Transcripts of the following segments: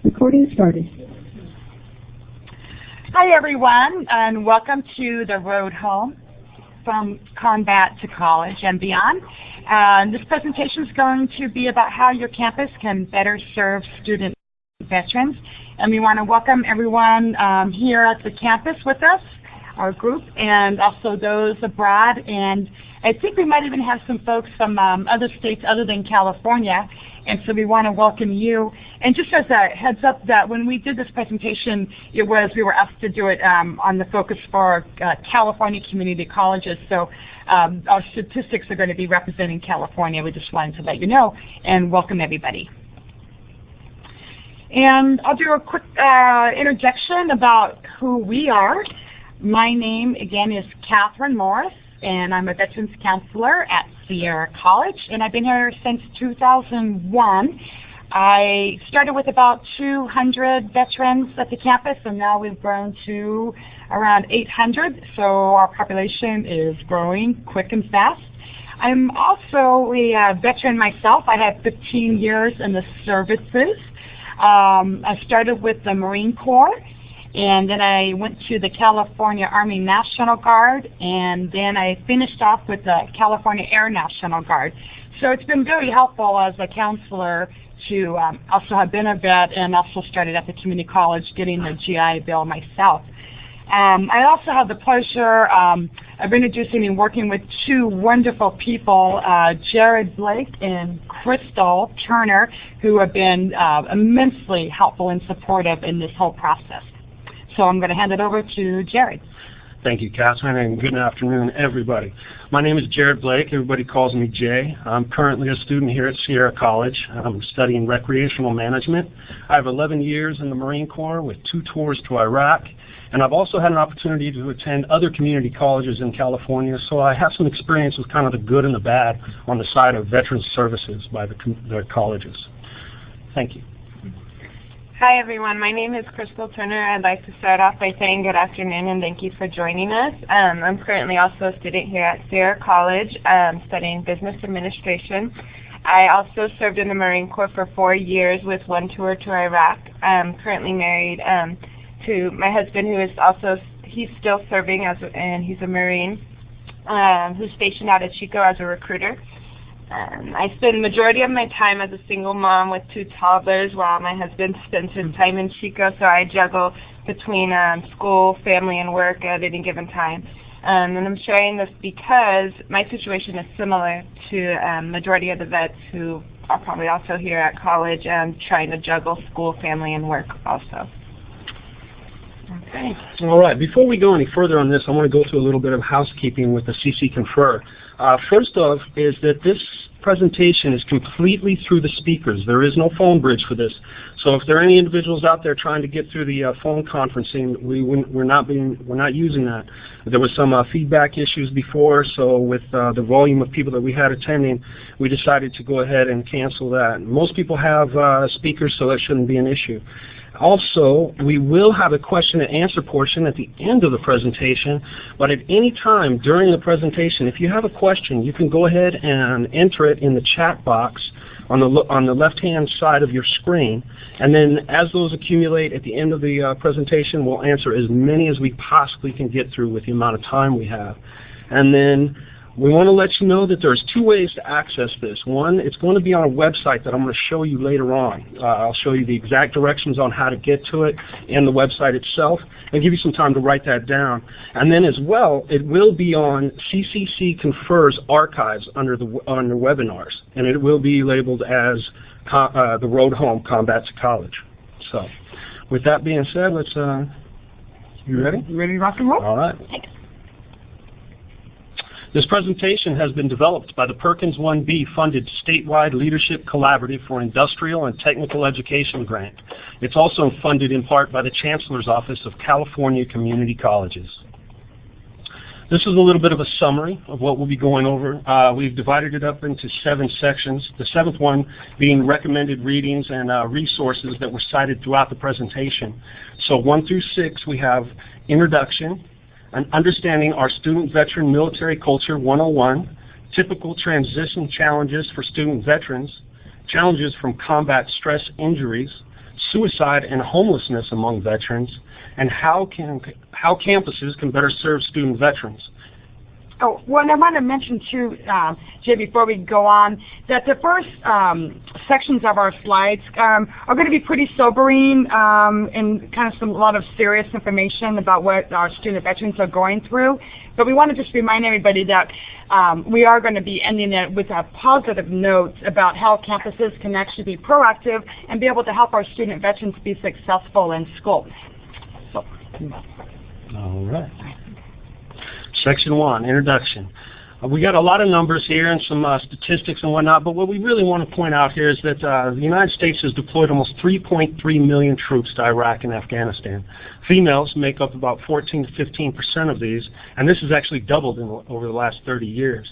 Recording started. Hi everyone, and welcome to the road home from combat to college and beyond. This presentation is going to be about how your campus can better serve student veterans. And we want to welcome everyone here at the campus with us, our group, and also those abroad. And I think we might even have some folks from other states other than California. And so we want to welcome you. And just as a heads up that when we did this presentation, we were asked to do it on the focus for California community colleges. So our statistics are going to be representing California. We just wanted to let you know and welcome everybody. And I'll do a quick interjection about who we are. My name, again, is Catherine Morris, and I'm a Veterans Counselor at Sierra College, and I've been here since 2001. I started with about 200 veterans at the campus, and now we've grown to around 800, so our population is growing quick and fast. I'm also a veteran myself. I have 15 years in the services. I started with the Marine Corps, and then I went to the California Army National Guard, and then I finished off with the California Air National Guard. So it's been very helpful as a counselor to also have been a vet and also started at the community college getting the GI Bill myself. I also have the pleasure of introducing and working with two wonderful people, Jared Blake and Crystal Turner, who have been immensely helpful and supportive in this whole process. So I'm going to hand it over to Jared. Thank you, Catherine, and good afternoon, everybody. My name is Jared Blake. Everybody calls me Jay. I'm currently a student here at Sierra College. I'm studying recreational management. I have 11 years in the Marine Corps with 2 tours to Iraq, and I've also had an opportunity to attend other community colleges in California, so I have some experience with kind of the good and the bad on the side of veterans services by the colleges. Thank you. Hi everyone, my name is Crystal Turner. I'd like to start off by saying good afternoon and thank you for joining us. I'm currently also a student here at Sierra College studying business administration. I also served in the Marine Corps for 4 years with 1 tour to Iraq. I'm currently married to my husband, who is also, he's still serving and he's a Marine who's stationed out at Chico as a recruiter. I spend the majority of my time as a single mom with 2 toddlers while my husband spends his time in Chico, so I juggle between school, family, and work at any given time. And I'm sharing this because my situation is similar to majority of the vets who are probably also here at college and trying to juggle school, family, and work also. Okay. All right. Before we go any further on this, I want to go through a little bit of housekeeping with the CC Confer. First off is that this presentation is completely through the speakers. There is no phone bridge for this. So if there are any individuals out there trying to get through the phone conferencing, we're not using that. There was some feedback issues before, so with the volume of people that we had attending, we decided to go ahead and cancel that. Most people have speakers, so that shouldn't be an issue. Also, we will have a question and answer portion at the end of the presentation, but at any time during the presentation, if you have a question, you can go ahead and enter it in the chat box on the left-hand side of your screen, and then as those accumulate at the end of the presentation, we'll answer as many as we possibly can get through with the amount of time we have. And then we want to let you know that there's 2 ways to access this. One, it's going to be on a website that I'm going to show you later on. I'll show you the exact directions on how to get to it and the website itself, and give you some time to write that down. And then as well, it will be on CCC Confer's archives under webinars, and it will be labeled as the Road Home, Combat to College. So with that being said, let's, you ready? You ready to rock and roll? All right. Thanks. This presentation has been developed by the Perkins 1B funded statewide leadership collaborative for industrial and technical education grant. It's also funded in part by the Chancellor's Office of California Community Colleges. This is a little bit of a summary of what we'll be going over. We've divided it up into 7 sections, the 7th one being recommended readings and resources that were cited throughout the presentation. So 1 through 6, we have Introduction, and Understanding Our Student Veteran Military Culture 101, Typical Transition Challenges for Student Veterans, Challenges from Combat Stress Injuries, suicide and homelessness among veterans, and how campuses can better serve student veterans. Oh, well, I want to mention too, Jay, before we go on, that the first sections of our slides are going to be pretty sobering and kind of a lot of serious information about what our student veterans are going through. But we want to just remind everybody that we are going to be ending it with a positive note about how campuses can actually be proactive and be able to help our student veterans be successful in school. So. All right. Section 1, Introduction. We got a lot of numbers here and some statistics and whatnot, but what we really want to point out here is that the United States has deployed almost 3.3 million troops to Iraq and Afghanistan. Females make up about 14 to 15% of these, and this has actually doubled over the last 30 years.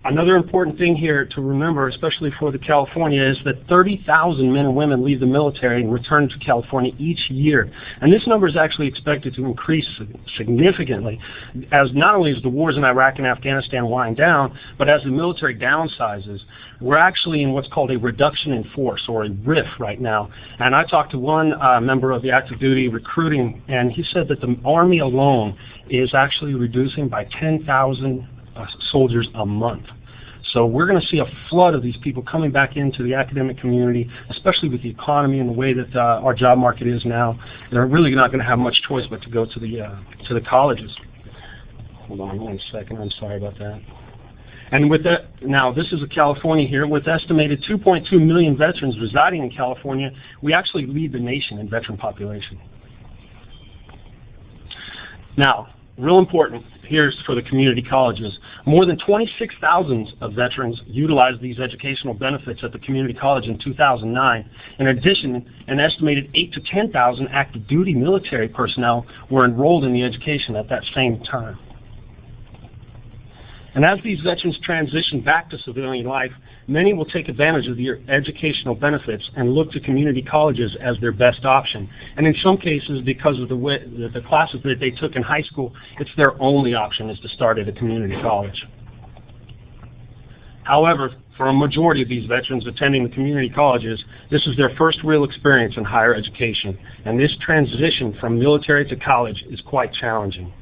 Another important thing here to remember, especially for the California, is that 30,000 men and women leave the military and return to California each year. And this number is actually expected to increase significantly as not only as the wars in Iraq and Afghanistan wind down, but as the military downsizes. We're actually in what's called a reduction in force, or a RIF right now. And I talked to one member of the active duty recruiting, and he said that the Army alone is actually reducing by 10,000 soldiers a month. So we're going to see a flood of these people coming back into the academic community, especially with the economy and the way that our job market is now. They're really not going to have much choice but to go to the colleges. Hold on 1 second. I'm sorry about that. And with that, now this is California here. With estimated 2.2 million veterans residing in California, we actually lead the nation in veteran population. Now, real important, here's for the community colleges. More than 26,000 of veterans utilized these educational benefits at the community college in 2009. In addition, an estimated 8,000 to 10,000 active duty military personnel were enrolled in the education at that same time. And as these veterans transition back to civilian life, many will take advantage of the educational benefits and look to community colleges as their best option. And in some cases, because of the classes that they took in high school, it's their only option is to start at a community college. However, for a majority of these veterans attending the community colleges, this is their first real experience in higher education. And this transition from military to college is quite challenging.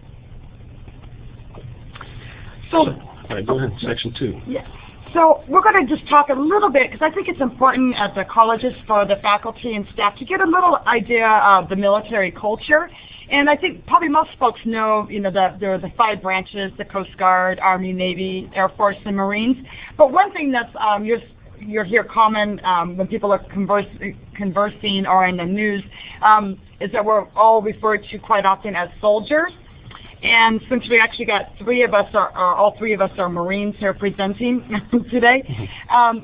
So, all right, go ahead, section 2. Yeah. So we're going to just talk a little bit, because I think it's important at the colleges for the faculty and staff to get a little idea of the military culture. And I think probably most folks know, that there are the 5 branches: the Coast Guard, Army, Navy, Air Force, and Marines. But one thing that's you're hear common when people are conversing or in the news is that we're all referred to quite often as soldiers. And since we actually got all three of us are Marines here presenting today,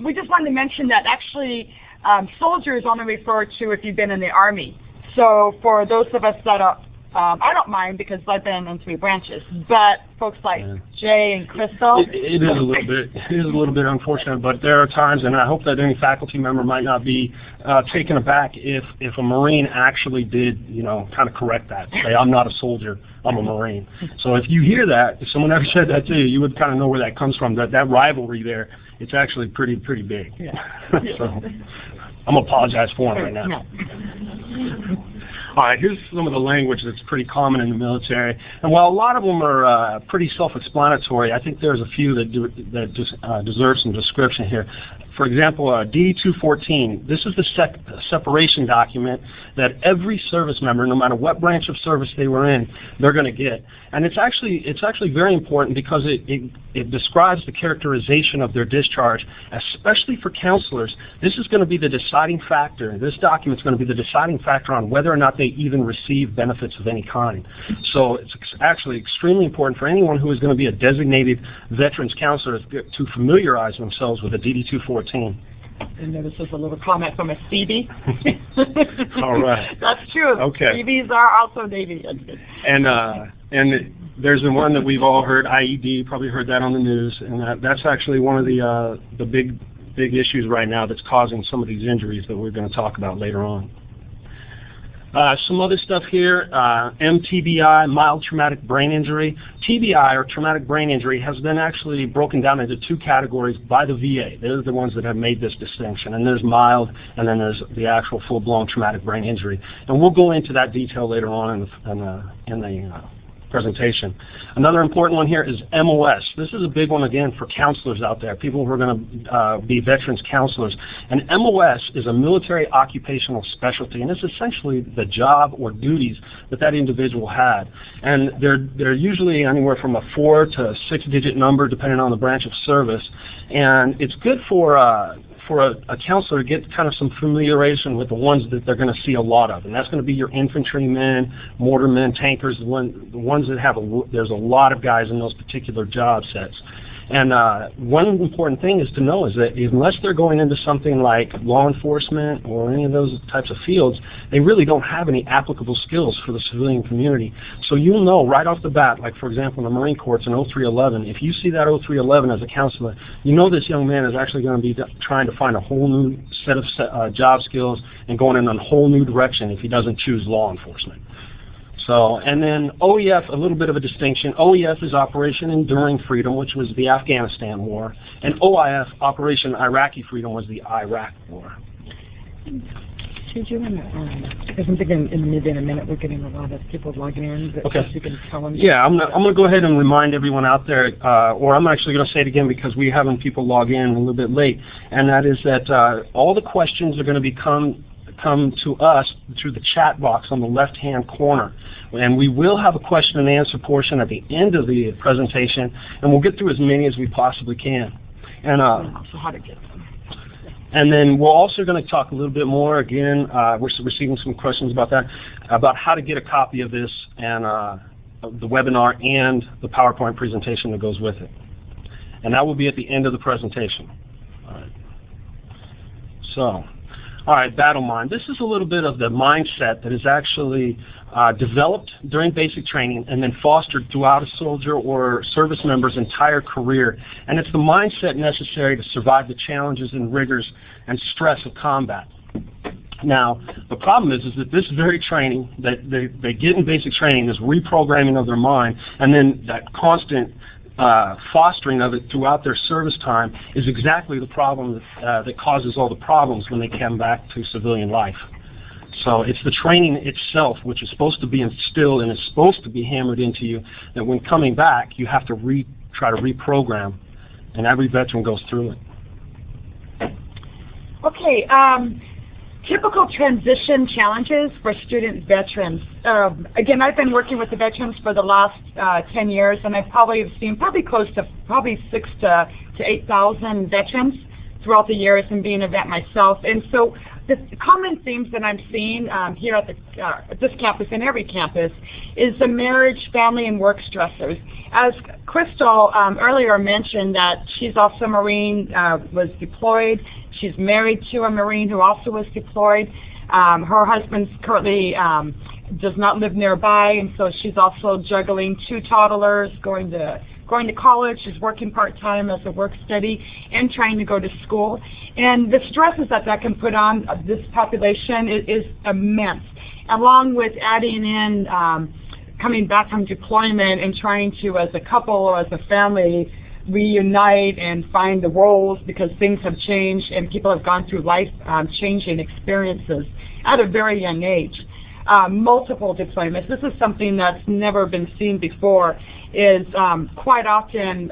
we just wanted to mention that actually soldiers only refer to if you've been in the Army. So for those of us that are, I don't mind because I've been in 3 branches, but folks like Jay and Crystal. It is a little bit unfortunate, but there are times, and I hope that any faculty member might not be taken aback if a Marine actually did, kind of correct that. Say, I'm not a soldier, I'm a Marine. So if you hear that, if someone ever said that to you, you would kind of know where that comes from. That rivalry there, it's actually pretty big. Yeah. So I'm going to apologize for him right now. All right, here's some of the language that's pretty common in the military. And while a lot of them are pretty self-explanatory, I think there's a few that deserve some description here. For example, DD-214, this is the separation document that every service member, no matter what branch of service they were in, they're going to get. And it's actually very important because it describes the characterization of their discharge, especially for counselors. This is going to be the deciding factor. This document is going to be the deciding factor on whether or not they even receive benefits of any kind. So it's actually extremely important for anyone who is going to be a designated veterans counselor to familiarize themselves with the DD-214. And this is a little comment from a CB. All right. That's true. Okay. CBs are also Navy. And there's the one that we've all heard, IED, probably heard that on the news, and that's actually one of the big issues right now that's causing some of these injuries that we're going to talk about later on. Some other stuff here, mTBI, mild traumatic brain injury. TBI, or traumatic brain injury, has been actually broken down into two categories by the VA. They're the ones that have made this distinction. And there's mild, and then there's the actual full-blown traumatic brain injury. And we'll go into that detail later on in the presentation. Another important one here is MOS. This is a big one again for counselors out there, people who are going to be veterans counselors. And MOS is a military occupational specialty, and it's essentially the job or duties that individual had. And they're usually anywhere from a 4 to 6-digit number depending on the branch of service. And it's good for a counselor to get kind of some familiarization with the ones that they're going to see a lot of, and that's going to be your infantrymen, mortarmen, tankers, the ones that have there's a lot of guys in those particular job sets. And one important thing is to know is that unless they're going into something like law enforcement or any of those types of fields, they really don't have any applicable skills for the civilian community. So you'll know right off the bat, like for example in the Marine Corps, it's an 0311. If you see that 0311 as a counselor, you know this young man is actually going to be trying to find a whole new set of job skills and going in a whole new direction if he doesn't choose law enforcement. So, and then OEF, a little bit of a distinction. OEF is Operation Enduring Freedom, which was the Afghanistan War, and OIF, Operation Iraqi Freedom, was the Iraq War. Because I'm thinking maybe in a minute we're getting a lot of people logging in. Okay. You can tell them. Yeah, I'm going to go ahead and remind everyone out there, or I'm actually going to say it again because we're having people log in a little bit late, and that is that all the questions are going to come to us through the chat box on the left-hand corner. And we will have a question and answer portion at the end of the presentation, and we'll get through as many as we possibly can. And so how to get them. And then we're also going to talk a little bit more, again, we're receiving some questions about that, about how to get a copy of this and the webinar and the PowerPoint presentation that goes with it. And that will be at the end of the presentation. All right. So, all right, battle mind. This is a little bit of the mindset that is actually developed during basic training and then fostered throughout a soldier or service member's entire career. And it's the mindset necessary to survive the challenges and rigors and stress of combat. Now, the problem is that this very training that they get in basic training, this reprogramming of their mind, and then that constant fostering of it throughout their service time is exactly the problem that causes all the problems when they come back to civilian life. So it's the training itself which is supposed to be instilled and is supposed to be hammered into you that when coming back you have to try to reprogram, and every veteran goes through it. Okay, typical transition challenges for student veterans. Again, I've been working with the veterans for the last 10 years, and I've probably seen close to 6,000 to 8,000 veterans throughout the years, and being a vet myself. And so the common themes that I'm seeing here at this campus and every campus is the marriage, family, and work stressors. As Crystal earlier mentioned that she's also a Marine, was deployed. She's married to a Marine who also was deployed. Her husband's currently does not live nearby, and so she's also juggling 2 toddlers, going to college. She's working part-time as a work study and trying to go to school. And the stresses that can put on this population is immense, along with adding in coming back from deployment and trying to, as a couple or as a family, reunite and find the roles because things have changed and people have gone through life-changing experiences at a very young age. Multiple deployments. This is something that's never been seen before. Is quite often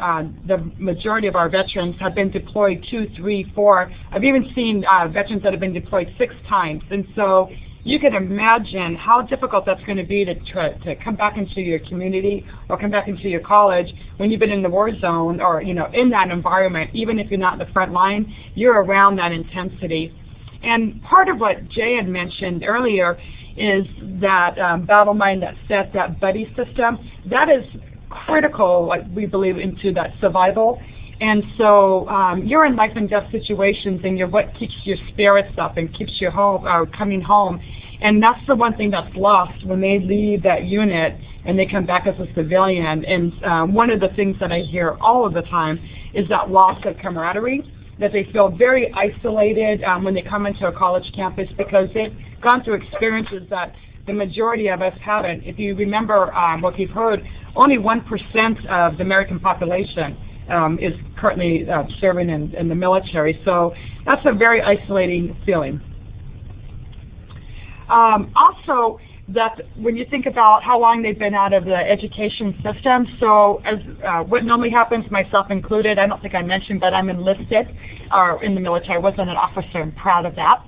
the majority of our veterans have been deployed 2, 3, 4. I've even seen veterans that have been deployed 6 times. And so you can imagine how difficult that's going to be to come back into your community or come back into your college when you've been in the war zone or in that environment. Even if you're not in the front line, you're around that intensity. And part of what Jay had mentioned earlier is that battle mind, that set, that buddy system, that is critical, like we believe, into that survival. And so you're in life and death situations, and you're what keeps your spirits up and keeps you home or coming home. And that's the one thing that's lost when they leave that unit and they come back as a civilian. And one of the things that I hear all of the time is that loss of camaraderie, that they feel very isolated when they come into a college campus because they've gone through experiences that the majority of us haven't. If you remember what you've heard, only 1% of the American population is currently serving in the military. So that's a very isolating feeling. Also, that when you think about how long they've been out of the education system, so as what normally happens, myself included, I don't think I mentioned, but I'm enlisted or in the military. I wasn't an officer. I'm proud of that.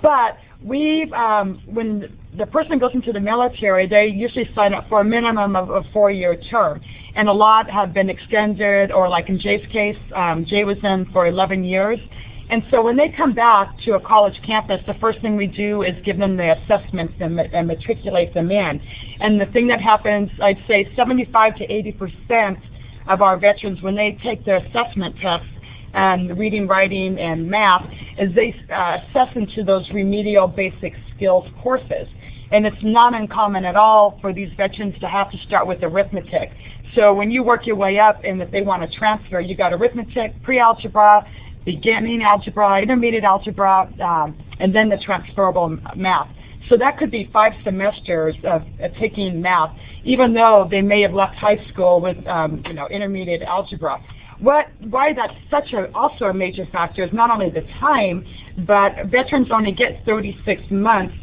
But we've, when the person goes into the military, they usually sign up for a minimum of a 4-year term. And a lot have been extended, or like in Jay's case, Jay was in for 11 years. And so when they come back to a college campus, the first thing we do is give them the assessments and matriculate them in. And the thing that happens, I'd say 75 to 80% of our veterans, when they take their assessment tests, reading, writing, and math, is they assess into those remedial basic skills courses. And it's not uncommon at all for these veterans to have to start with arithmetic. So when you work your way up, and if they want to transfer, you got arithmetic, pre-algebra, beginning algebra, intermediate algebra, and then the transferable math. So that could be 5 semesters of taking math, even though they may have left high school with intermediate algebra. Why that's also a major factor is not only the time, but veterans only get 36 months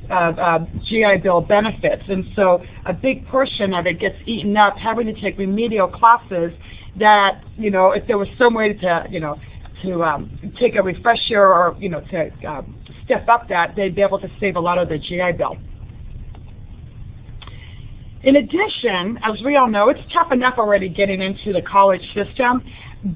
of GI Bill benefits, and so a big portion of it gets eaten up having to take remedial classes that, if there was some way to take a refresher or, to step up that, they'd be able to save a lot of the GI Bill. In addition, as we all know, it's tough enough already getting into the college system,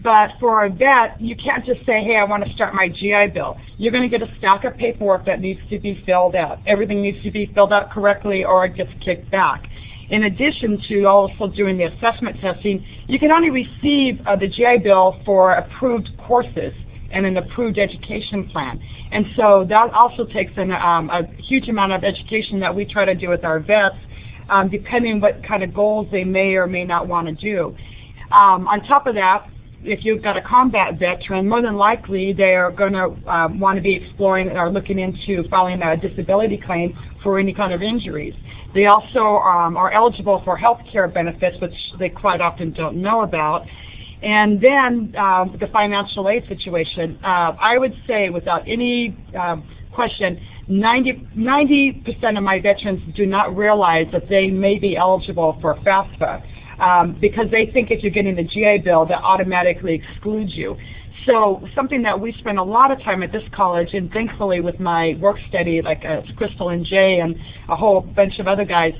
but for a vet, you can't just say, hey, I want to start my GI Bill. You're going to get a stack of paperwork that needs to be filled out. Everything needs to be filled out correctly or it gets kicked back. In addition to also doing the assessment testing, you can only receive the GI Bill for approved courses and an approved education plan. And so that also takes a huge amount of education that we try to do with our vets, depending what kind of goals they may or may not want to do. On top of that, if you've got a combat veteran, more than likely they are going to want to be exploring or looking into filing a disability claim for any kind of injuries. They also are eligible for health care benefits, which they quite often don't know about. And then the financial aid situation. I would say without any question, 90% of my veterans do not realize that they may be eligible for FAFSA because they think if you're getting the GI Bill, that automatically excludes you. So something that we spend a lot of time at this college, and thankfully with my work study, like Crystal and Jay and a whole bunch of other guys,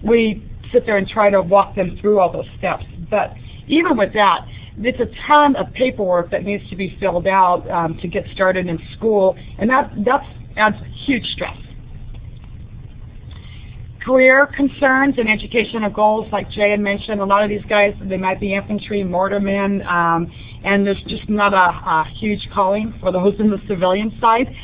we sit there and try to walk them through all those steps. But even with that, it's a ton of paperwork that needs to be filled out to get started in school, and that adds huge stress. Career concerns and educational goals, like Jay had mentioned, a lot of these guys, they might be infantry, mortarmen, and there's just not a huge calling for those in the civilian side.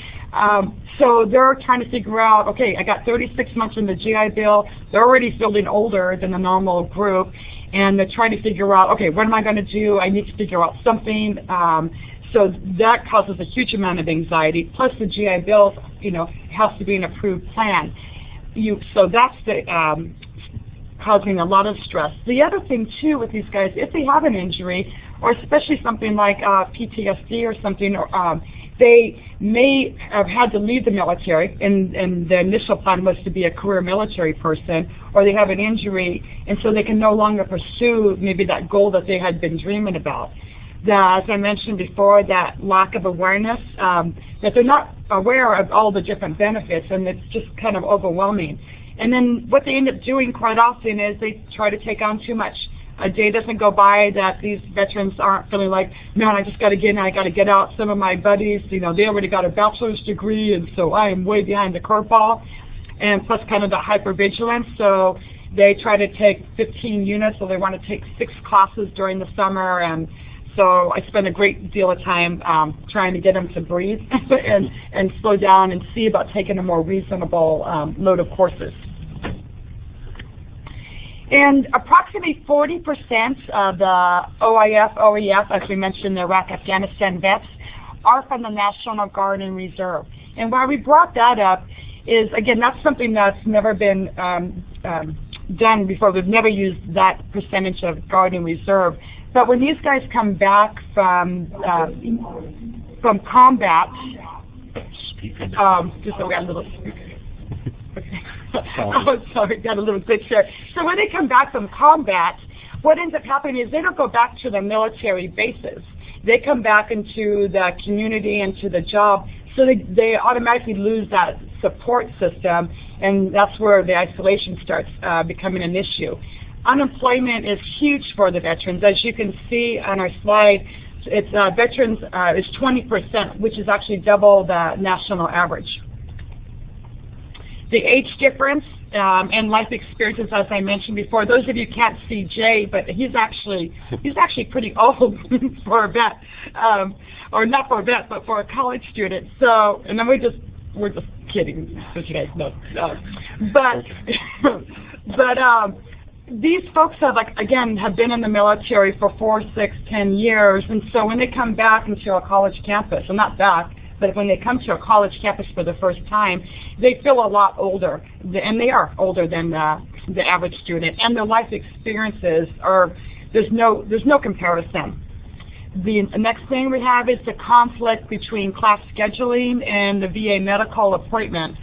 So they're trying to figure out, okay, I got 36 months in the GI Bill. They're already feeling older than the normal group, and they're trying to figure out, okay, what am I going to do? I need to figure out something. So that causes a huge amount of anxiety. Plus the GI Bill, has to be an approved plan. So that's causing a lot of stress. The other thing too with these guys, if they have an injury, or especially something like PTSD or something, they may have had to leave the military, and the initial plan was to be a career military person, or they have an injury, and so they can no longer pursue maybe that goal that they had been dreaming about. As I mentioned before, that lack of awareness, that they're not aware of all the different benefits, and it's just kind of overwhelming. And then what they end up doing quite often is they try to take on too much. A day doesn't go by that these veterans aren't feeling like, man, I just got to get in, I got to get out. Some of my buddies, they already got a bachelor's degree, and so I am way behind the curveball. And plus kind of the hypervigilance, so they try to take 15 units, so they want to take 6 classes during the summer, and so I spend a great deal of time trying to get them to breathe and slow down and see about taking a more reasonable load of courses. And approximately 40% of the OIF, OEF, as we mentioned, the Iraq, Afghanistan vets, are from the National Guard and Reserve. And why we brought that up is, again, that's something that's never been done before. We've never used that percentage of guardian reserve. But when these guys come back from combat, just so we got a little oh, sorry, got a little glitch there. So when they come back from combat, what ends up happening is they don't go back to the military bases. They come back into the community, into the job, so they automatically lose that support system, and that's where the isolation starts becoming an issue. Unemployment is huge for the veterans. As you can see on our slide, it's veterans is 20%, which is actually double the national average. The age difference and life experiences, as I mentioned before. Those of you can't see Jay, but he's actually pretty old for a vet, or not for a vet, but for a college student. So, and then we're just kidding, so you guys know. But these folks have, have been in the military for 4, 6, 10 years, and so when they come back into a college campus, well, not back, but when they come to a college campus for the first time, they feel a lot older, and they are older than the average student, and their life experiences are, there's no comparison. The next thing we have is the conflict between class scheduling and the VA medical appointments.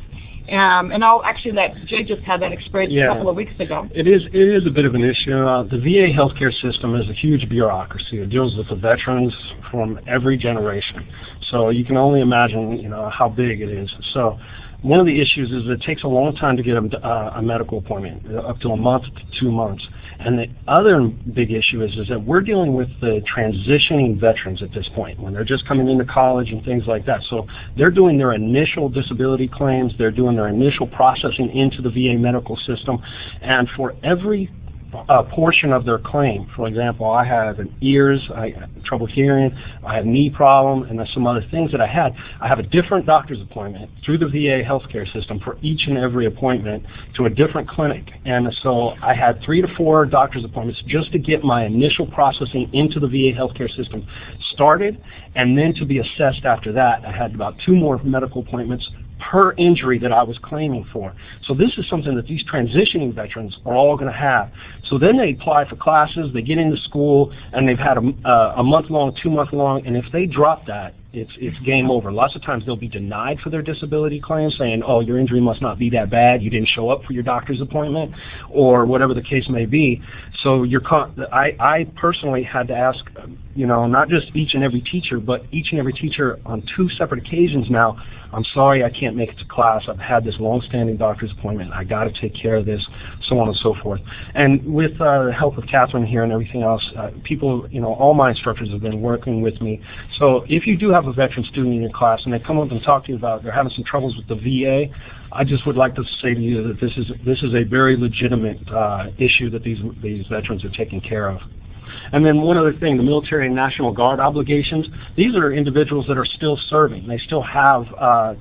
And I'll actually let Jay just had that experience a couple of weeks ago. It is a bit of an issue. The VA healthcare system is a huge bureaucracy. It deals with the veterans from every generation. So you can only imagine, how big it is. So one of the issues is it takes a long time to get a medical appointment, up to a month to 2 months. And the other big issue is that we're dealing with the transitioning veterans at this point, when they're just coming into college and things like that. So they're doing their initial disability claims, they're doing their initial processing into the VA medical system, and for every portion of their claim. For example, I have ears, I have trouble hearing, I have knee problem, and there's some other things that I have a different doctor's appointment through the VA healthcare system for each and every appointment to a different clinic. And so I had 3 to 4 doctor's appointments just to get my initial processing into the VA healthcare system started, and then to be assessed after that. I had about 2 more medical appointments per injury that I was claiming for. So this is something that these transitioning veterans are all going to have. So then they apply for classes, they get into school, and they've had a month-long, 2-month-long, and if they drop that, it's game over. Lots of times they'll be denied for their disability claim, saying, oh, your injury must not be that bad, you didn't show up for your doctor's appointment, or whatever the case may be. So I personally had to ask, not just each and every teacher, but each and every teacher on 2 separate occasions now, I'm sorry I can't make it to class. I've had this long-standing doctor's appointment. I got to take care of this, so on and so forth. And with the help of Catherine here and everything else, people, all my instructors have been working with me. So if you do have a veteran student in your class and they come up and talk to you about they're having some troubles with the VA, I just would like to say to you that this is a very legitimate issue that these veterans are taking care of. And then one other thing, the military and National Guard obligations, these are individuals that are still serving. They still have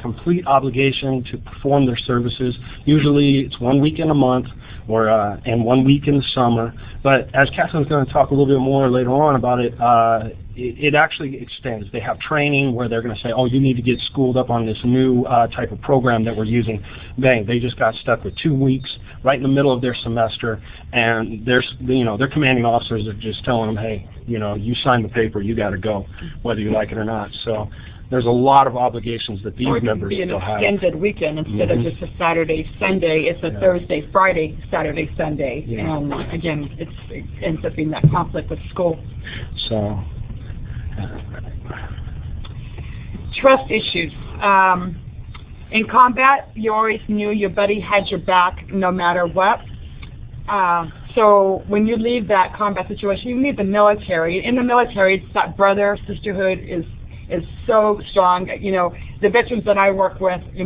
complete obligation to perform their services. Usually it's 1 week in a month and 1 week in the summer. But as Catherine's going to talk a little bit more later on about it, it actually extends. They have training where they're going to say, oh, you need to get schooled up on this new type of program that we're using. Bang, they just got stuck with 2 weeks right in the middle of their semester, and their commanding officers are just telling them, hey, you signed the paper, you got to go, whether you like it or not. So there's a lot of obligations that these members still have. Or it can be an extended weekend instead of just a Saturday, Sunday. It's a Thursday, Friday, Saturday, Sunday. Yeah. And again, it ends up being that conflict with school. So. Trust issues. In combat, you always knew your buddy had your back no matter what. So when you leave that combat situation, you leave the military. In the military, it's that brother sisterhood is so strong. The veterans that I work with, we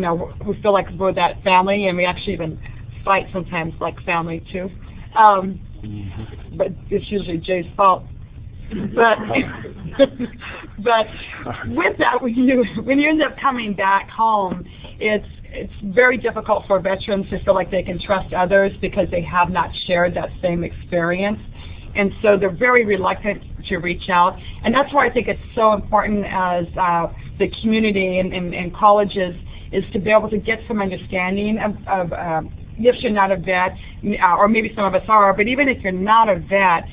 feel like we're that family, and we actually even fight sometimes like family too. But it's usually Jay's fault. But with that, when you end up coming back home, it's very difficult for veterans to feel like they can trust others because they have not shared that same experience. And so they're very reluctant to reach out. And that's why I think it's so important as the community and colleges is to be able to get some understanding of if you're not a vet, or maybe some of us are, but even if you're not a vet,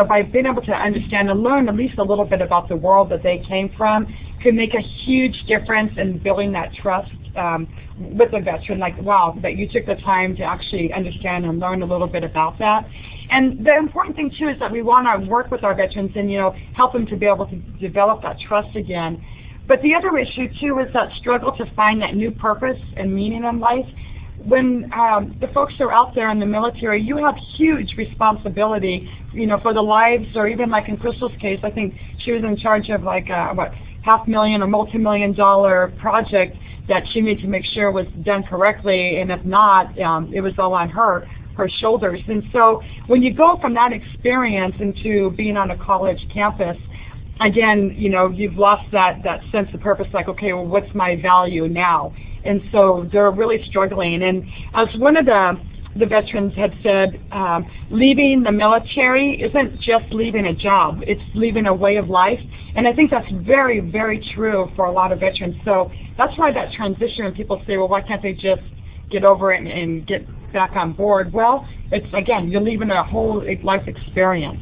by being able to understand and learn at least a little bit about the world that they came from could make a huge difference in building that trust with the veteran, like, wow, that you took the time to actually understand and learn a little bit about that. And the important thing, too, is that we want to work with our veterans and, help them to be able to develop that trust again. But the other issue, too, is that struggle to find that new purpose and meaning in life. When the folks are out there in the military, you have huge responsibility, for the lives, or even like in Crystal's case, I think she was in charge of like, $500,000 or multi-million-dollar project that she needed to make sure was done correctly, and if not, it was all on her shoulders. And so when you go from that experience into being on a college campus, again, you've lost that sense of purpose, like, okay, well, what's my value now? And so they're really struggling. And as one of the veterans had said, leaving the military isn't just leaving a job, it's leaving a way of life. And I think that's very, very true for a lot of veterans. So that's why that transition, when people say, well, why can't they just get over it and get back on board? Well, it's, again, you're leaving a whole life experience.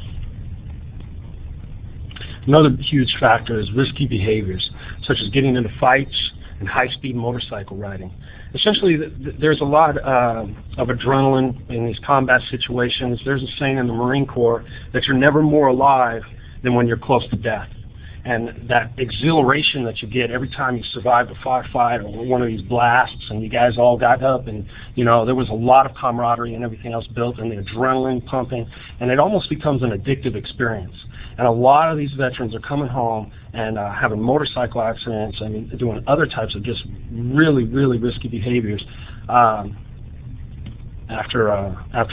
Another huge factor is risky behaviors, such as getting into fights and high-speed motorcycle riding. Essentially, there's a lot of adrenaline in these combat situations. There's a saying in the Marine Corps that you're never more alive than when you're close to death. And that exhilaration that you get every time you survive a firefight or one of these blasts, and you guys all got up, and there was a lot of camaraderie and everything else built, and the adrenaline pumping, and it almost becomes an addictive experience. And a lot of these veterans are coming home and having motorcycle accidents and doing other types of just really, really risky behaviors after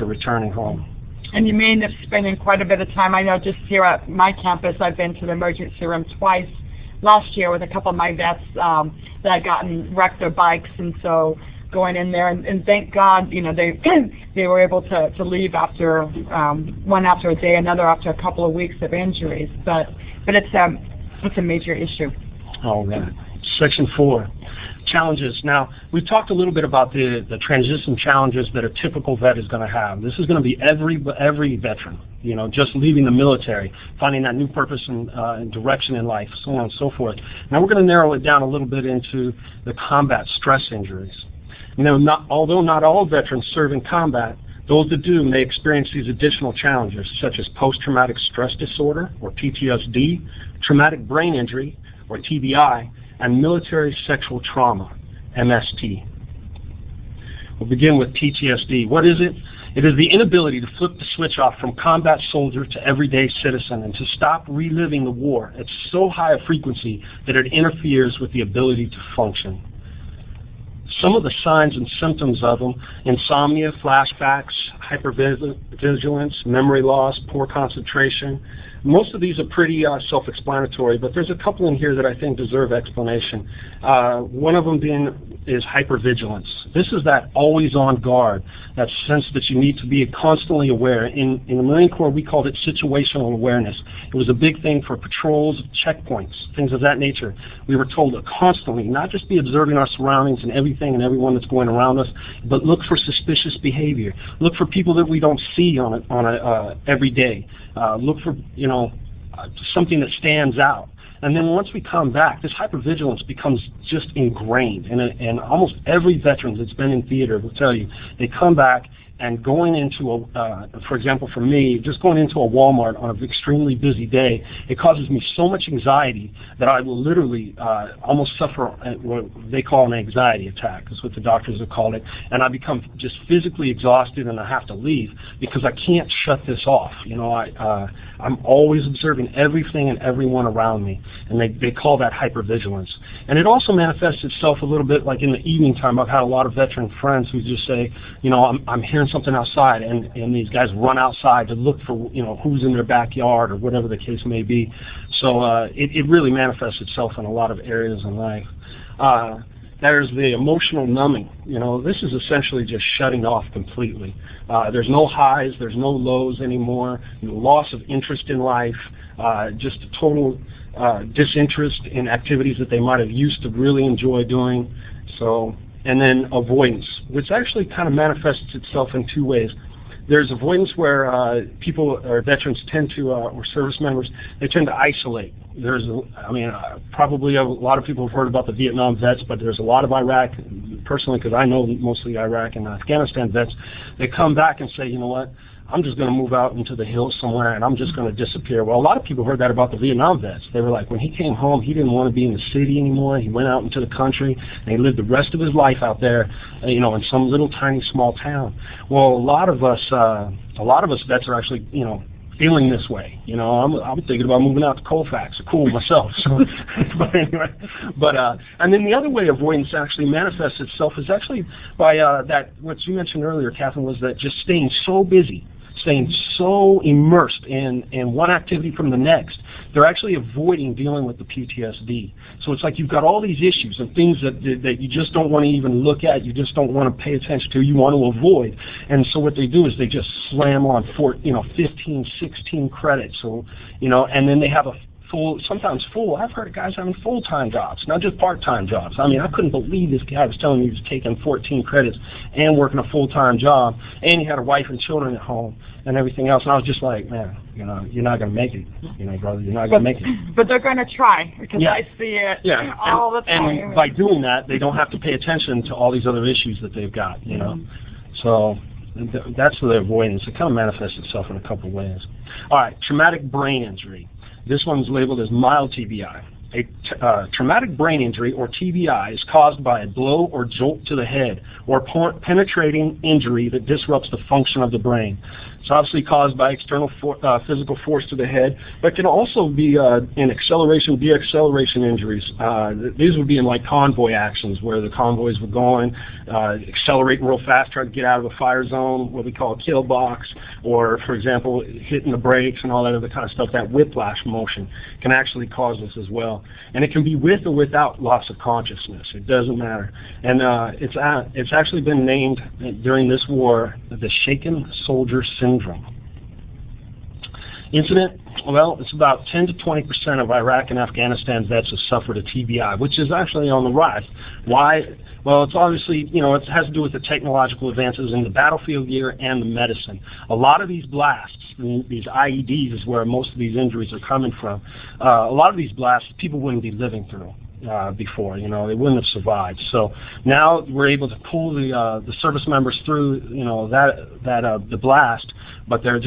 returning home. And you may end up spending quite a bit of time. I know just here at my campus, I've been to the emergency room twice last year with a couple of my vets that had gotten wrecked their bikes, and so going in there, and thank God, they were able to leave after one after a day, another after a couple of weeks of injuries. But it's a major issue. All right. Section 4, challenges. Now, we've talked a little bit about the transition challenges that a typical vet is going to have. This is going to be every veteran, just leaving the military, finding that new purpose and direction in life, so on and so forth. Now, we're going to narrow it down a little bit into the combat stress injuries. Although not all veterans serve in combat, those that do may experience these additional challenges, such as post-traumatic stress disorder, or PTSD, traumatic brain injury, or TBI, and military sexual trauma, MST. We'll begin with PTSD. What is it? It is the inability to flip the switch off from combat soldier to everyday citizen and to stop reliving the war at so high a frequency that it interferes with the ability to function. Some of the signs and symptoms of them: insomnia, flashbacks, hypervigilance, memory loss, poor concentration. Most of these are pretty self-explanatory, but there's a couple in here that I think deserve explanation. One of them is hypervigilance. This is that always on guard, that sense that you need to be constantly aware. In the Marine Corps, we called it situational awareness. It was a big thing for patrols, checkpoints, things of that nature. We were told to constantly not just be observing our surroundings and everything and everyone that's going around us, but look for suspicious behavior. Look for people that we don't see on a every day. Look for something that stands out. And then once we come back, this hypervigilance becomes just ingrained. And almost every veteran that's been in theater will tell you, they come back and going into for example, for me, just going into a Walmart on an extremely busy day, it causes me so much anxiety that I will literally almost suffer what they call an anxiety attack. That's what the doctors have called it. And I become just physically exhausted, and I have to leave because I can't shut this off. I'm always observing everything and everyone around me, and they call that hypervigilance. And it also manifests itself a little bit like in the evening time. I've had a lot of veteran friends who just say, I'm hearing something outside, and these guys run outside to look for who's in their backyard or whatever the case may be. So it really manifests itself in a lot of areas in life. there's the emotional numbing. You know, this is essentially just shutting off completely. There's no highs, there's no lows anymore, loss of interest in life, just a total disinterest in activities that they might have used to really enjoy doing. So, and then avoidance, which actually kind of manifests itself in two ways. There's avoidance where people or veterans tend to, or service members, they tend to isolate. There's, probably a lot of people have heard about the Vietnam vets, but there's a lot of Iraq, personally, because I know mostly Iraq and Afghanistan vets, they come back and say, you know what, I'm just going to move out into the hills somewhere and I'm just going to disappear. Well, a lot of people heard that about the Vietnam vets. They were like, when he came home, he didn't want to be in the city anymore. He went out into the country and he lived the rest of his life out there, you know, in some little tiny small town. Well, a lot of us vets are actually, you know, feeling this way. You know, I'm thinking about moving out to Colfax, cool myself. So, but anyway, and then the other way avoidance actually manifests itself is actually by that what you mentioned earlier, Catherine, was that just staying so busy, staying so immersed in one activity from the next, they're actually avoiding dealing with the PTSD. So it's like you've got all these issues and things that you just don't want to even look at, you just don't want to pay attention to, you want to avoid. And so what they do is they just slam on 15, 16 credits. So, you know, and then they have a sometimes full. I've heard of guys having full-time jobs, not just part-time jobs. I mean, I couldn't believe this guy was telling me he was taking 14 credits and working a full-time job, and he had a wife and children at home and everything else. And I was just like, man, you know, you're not going to make it, you know, brother, you're not going to make it. But they're going to try, because I see it all the time. And by doing that, they don't have to pay attention to all these other issues that they've got, you know. So that's the avoidance. It kind of manifests itself in a couple of ways. All right, traumatic brain injury. This one's labeled as mild TBI. A traumatic brain injury, or TBI, is caused by a blow or jolt to the head, or penetrating injury that disrupts the function of the brain. It's obviously caused by external physical force to the head, but can also be in acceleration, de-acceleration injuries. These would be in like convoy actions, where the convoys would go in, accelerating real fast, try to get out of a fire zone, what we call a kill box, or, for example, hitting the brakes and all that other kind of stuff. That whiplash motion can actually cause this as well. And it can be with or without loss of consciousness. It doesn't matter. And it's actually been named during this war the shaken soldier syndrome. Incident, well, it's about 10 to 20% of Iraq and Afghanistan vets have suffered a TBI, which is actually on the rise. Why? Well, it's obviously, you know, it has to do with the technological advances in the battlefield gear and the medicine. A lot of these blasts, these IEDs is where most of these injuries are coming from. A lot of these blasts, people wouldn't be living through before, you know, they wouldn't have survived. So now we're able to pull the service members through, you know, the blast, but they're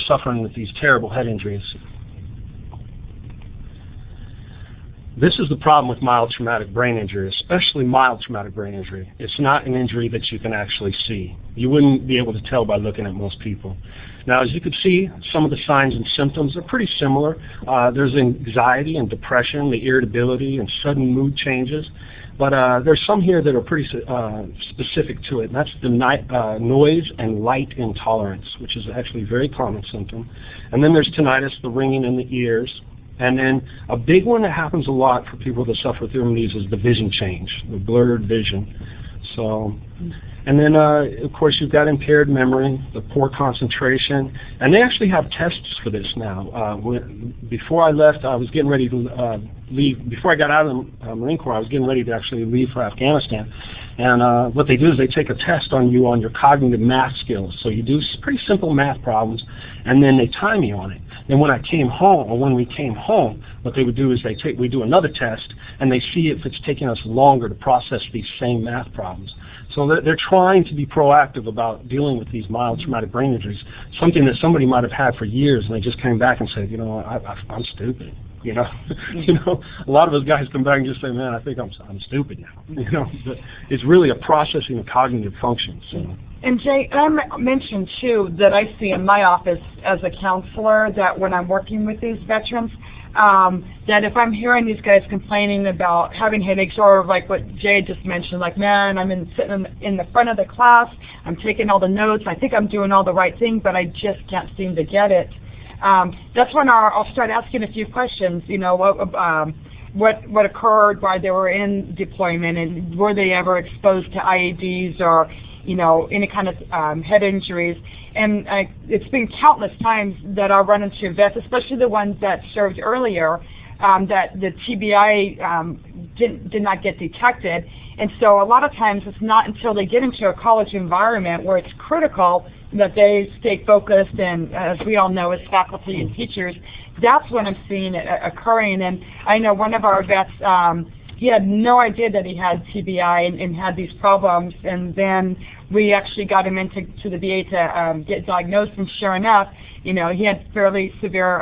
suffering with these terrible head injuries. This is the problem with mild traumatic brain injury, especially mild traumatic brain injury. It's not an injury that you can actually see. You wouldn't be able to tell by looking at most people. Now, as you can see, some of the signs and symptoms are pretty similar. There's anxiety and depression, the irritability and sudden mood changes. But there's some here that are pretty specific to it, and that's the noise and light intolerance, which is actually a very common symptom. And then there's tinnitus, the ringing in the ears. And then a big one that happens a lot for people that suffer through these is the vision change, the blurred vision. So, and then of course you've got impaired memory, the poor concentration, and they actually have tests for this now. Before I left, I was getting ready to leave. Before I got out of the Marine Corps, I was getting ready to actually leave for Afghanistan. And what they do is they take a test on you on your cognitive math skills. So you do pretty simple math problems, and then they time you on it. And when I came home, or when we came home, what they would do is we do another test, and they see if it's taking us longer to process these same math problems. So they're trying to be proactive about dealing with these mild traumatic brain injuries, something that somebody might have had for years, and they just came back and said, you know, I'm stupid. You know, a lot of those guys come back and just say, man, I think I'm stupid now. You know, but it's really a processing of cognitive functions. So. And Jay, I mentioned too that I see in my office as a counselor that when I'm working with these veterans, that if I'm hearing these guys complaining about having headaches, or like what Jay just mentioned, like, man, I'm sitting in the front of the class, I'm taking all the notes, I think I'm doing all the right thing, but I just can't seem to get it. That's when I'll start asking a few questions. You know, what occurred while they were in deployment, and were they ever exposed to IEDs or, you know, any kind of head injuries. And it's been countless times that I'll run into vets, especially the ones that served earlier, that the TBI did not get detected. And so a lot of times it's not until they get into a college environment where it's critical that they stay focused, and as we all know as faculty and teachers, that's when I'm seeing it occurring. And I know one of our vets, he had no idea that he had TBI and had these problems, and then we actually got him into the VA to get diagnosed, and sure enough, you know, he had fairly severe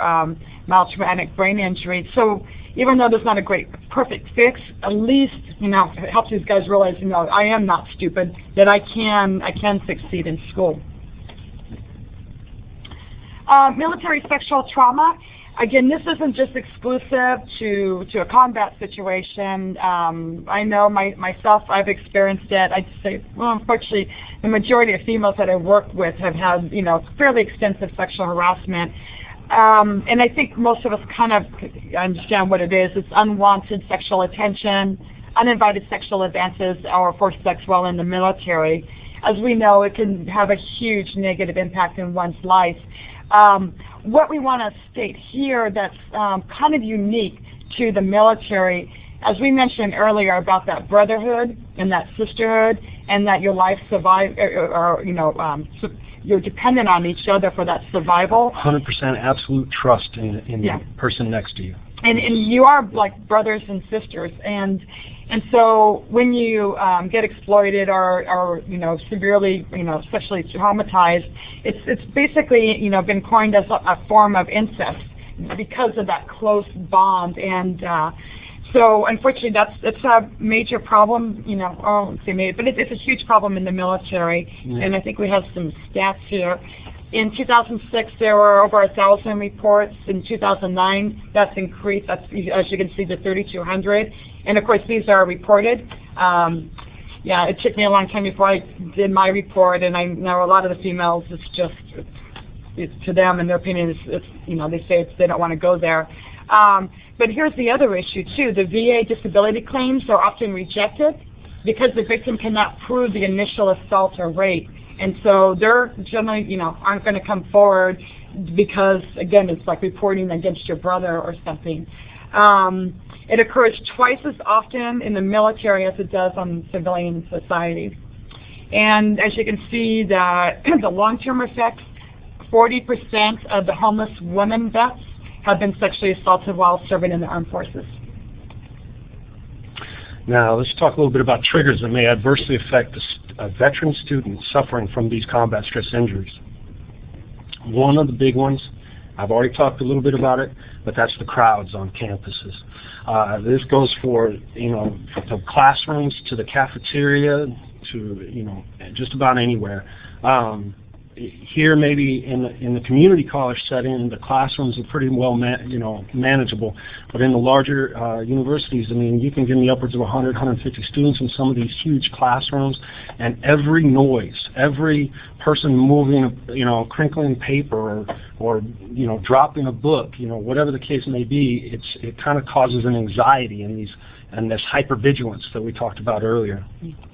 mild traumatic brain injury. So even though there's not a great perfect fix, at least, you know, it helps these guys realize, you know, I am not stupid, that I can succeed in school. Military sexual trauma. Again, this isn't just exclusive to a combat situation. I know myself, I've experienced it. I'd say, well, unfortunately, the majority of females that I've worked with have had, you know, fairly extensive sexual harassment. And I think most of us kind of understand what it is. It's unwanted sexual attention, uninvited sexual advances, or forced sex while in the military. As we know, it can have a huge negative impact in one's life. What we want to state here that's kind of unique to the military, as we mentioned earlier about that brotherhood and that sisterhood, and that your life survive, or you know, you're dependent on each other for that survival. 100% absolute trust in the person next to you. And you are like brothers and sisters, and so when you get exploited or you know, severely, you know, especially traumatized, it's basically, you know, been coined as a form of incest because of that close bond. And so unfortunately it's a major problem, you know, I won't say major, but it's a huge problem in the military. And I think we have some stats here. In 2006, there were over 1,000 reports. In 2009, that's increased. That's, as you can see, to 3,200. And of course, these are reported. Yeah, it took me a long time before I did my report, and I know a lot of the females, it's to them, in their opinion, it's you know, they say they don't want to go there. But here's the other issue too: the VA disability claims are often rejected because the victim cannot prove the initial assault or rape. And so they're generally, you know, aren't going to come forward because, again, it's like reporting against your brother or something. It occurs twice as often in the military as it does on civilian societies. And as you can see, the long-term effects, 40% of the homeless women vets have been sexually assaulted while serving in the armed forces. Now, let's talk a little bit about triggers that may adversely affect a veteran student suffering from these combat stress injuries. One of the big ones, I've already talked a little bit about it, but that's the crowds on campuses. This goes for, you know, from classrooms to the cafeteria to, you know, just about anywhere. Here, maybe in the community college setting, the classrooms are pretty well manageable. But in the larger universities, I mean, you can get in the upwards of 100, 150 students in some of these huge classrooms, and every noise, every person moving, you know, crinkling paper or you know, dropping a book, you know, whatever the case may be, it kind of causes an anxiety in these. And this hypervigilance that we talked about earlier.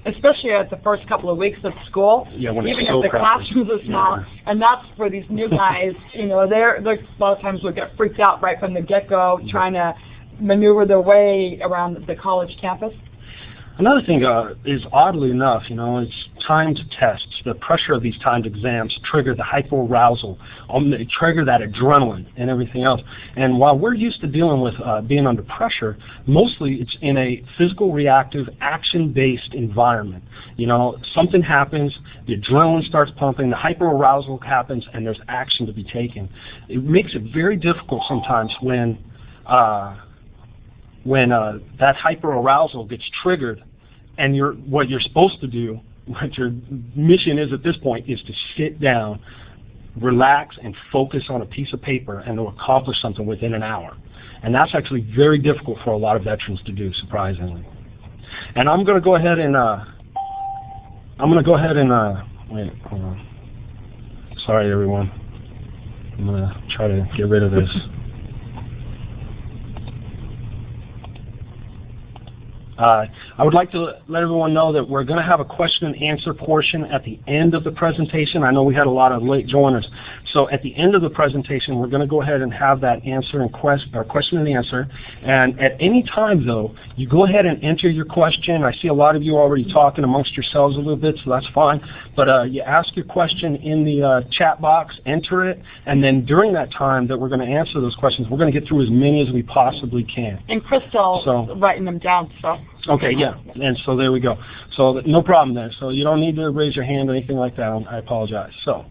Especially at the first couple of weeks of school, when even it's so if the classrooms are small. And that's for these new guys, you know, they're a lot of times will get freaked out right from the get-go, trying to maneuver their way around the college campus. Another thing is, oddly enough, you know, it's timed tests. The pressure of these timed exams trigger the hyperarousal, they trigger that adrenaline and everything else. And while we're used to dealing with being under pressure, mostly it's in a physical, reactive, action-based environment. You know, something happens, the adrenaline starts pumping, the hyperarousal happens, and there's action to be taken. It makes it very difficult sometimes when that hyperarousal gets triggered, and what you're supposed to do, what your mission is at this point, is to sit down, relax, and focus on a piece of paper and to accomplish something within an hour. And that's actually very difficult for a lot of veterans to do, surprisingly. And I'm going to go ahead and wait, hold on. Sorry, everyone. I'm going to try to get rid of this. I would like to let everyone know that we're going to have a question and answer portion at the end of the presentation. I know we had a lot of late joiners. So at the end of the presentation, we're going to go ahead and have that answer and question and answer. And at any time, though, you go ahead and enter your question. I see a lot of you already talking amongst yourselves a little bit, so that's fine. But you ask your question in the chat box, enter it, and then during that time that we're going to answer those questions, we're going to get through as many as we possibly can. And Crystal's writing them down, so. Okay, yeah, and so there we go. So no problem there. So you don't need to raise your hand or anything like that. I apologize. So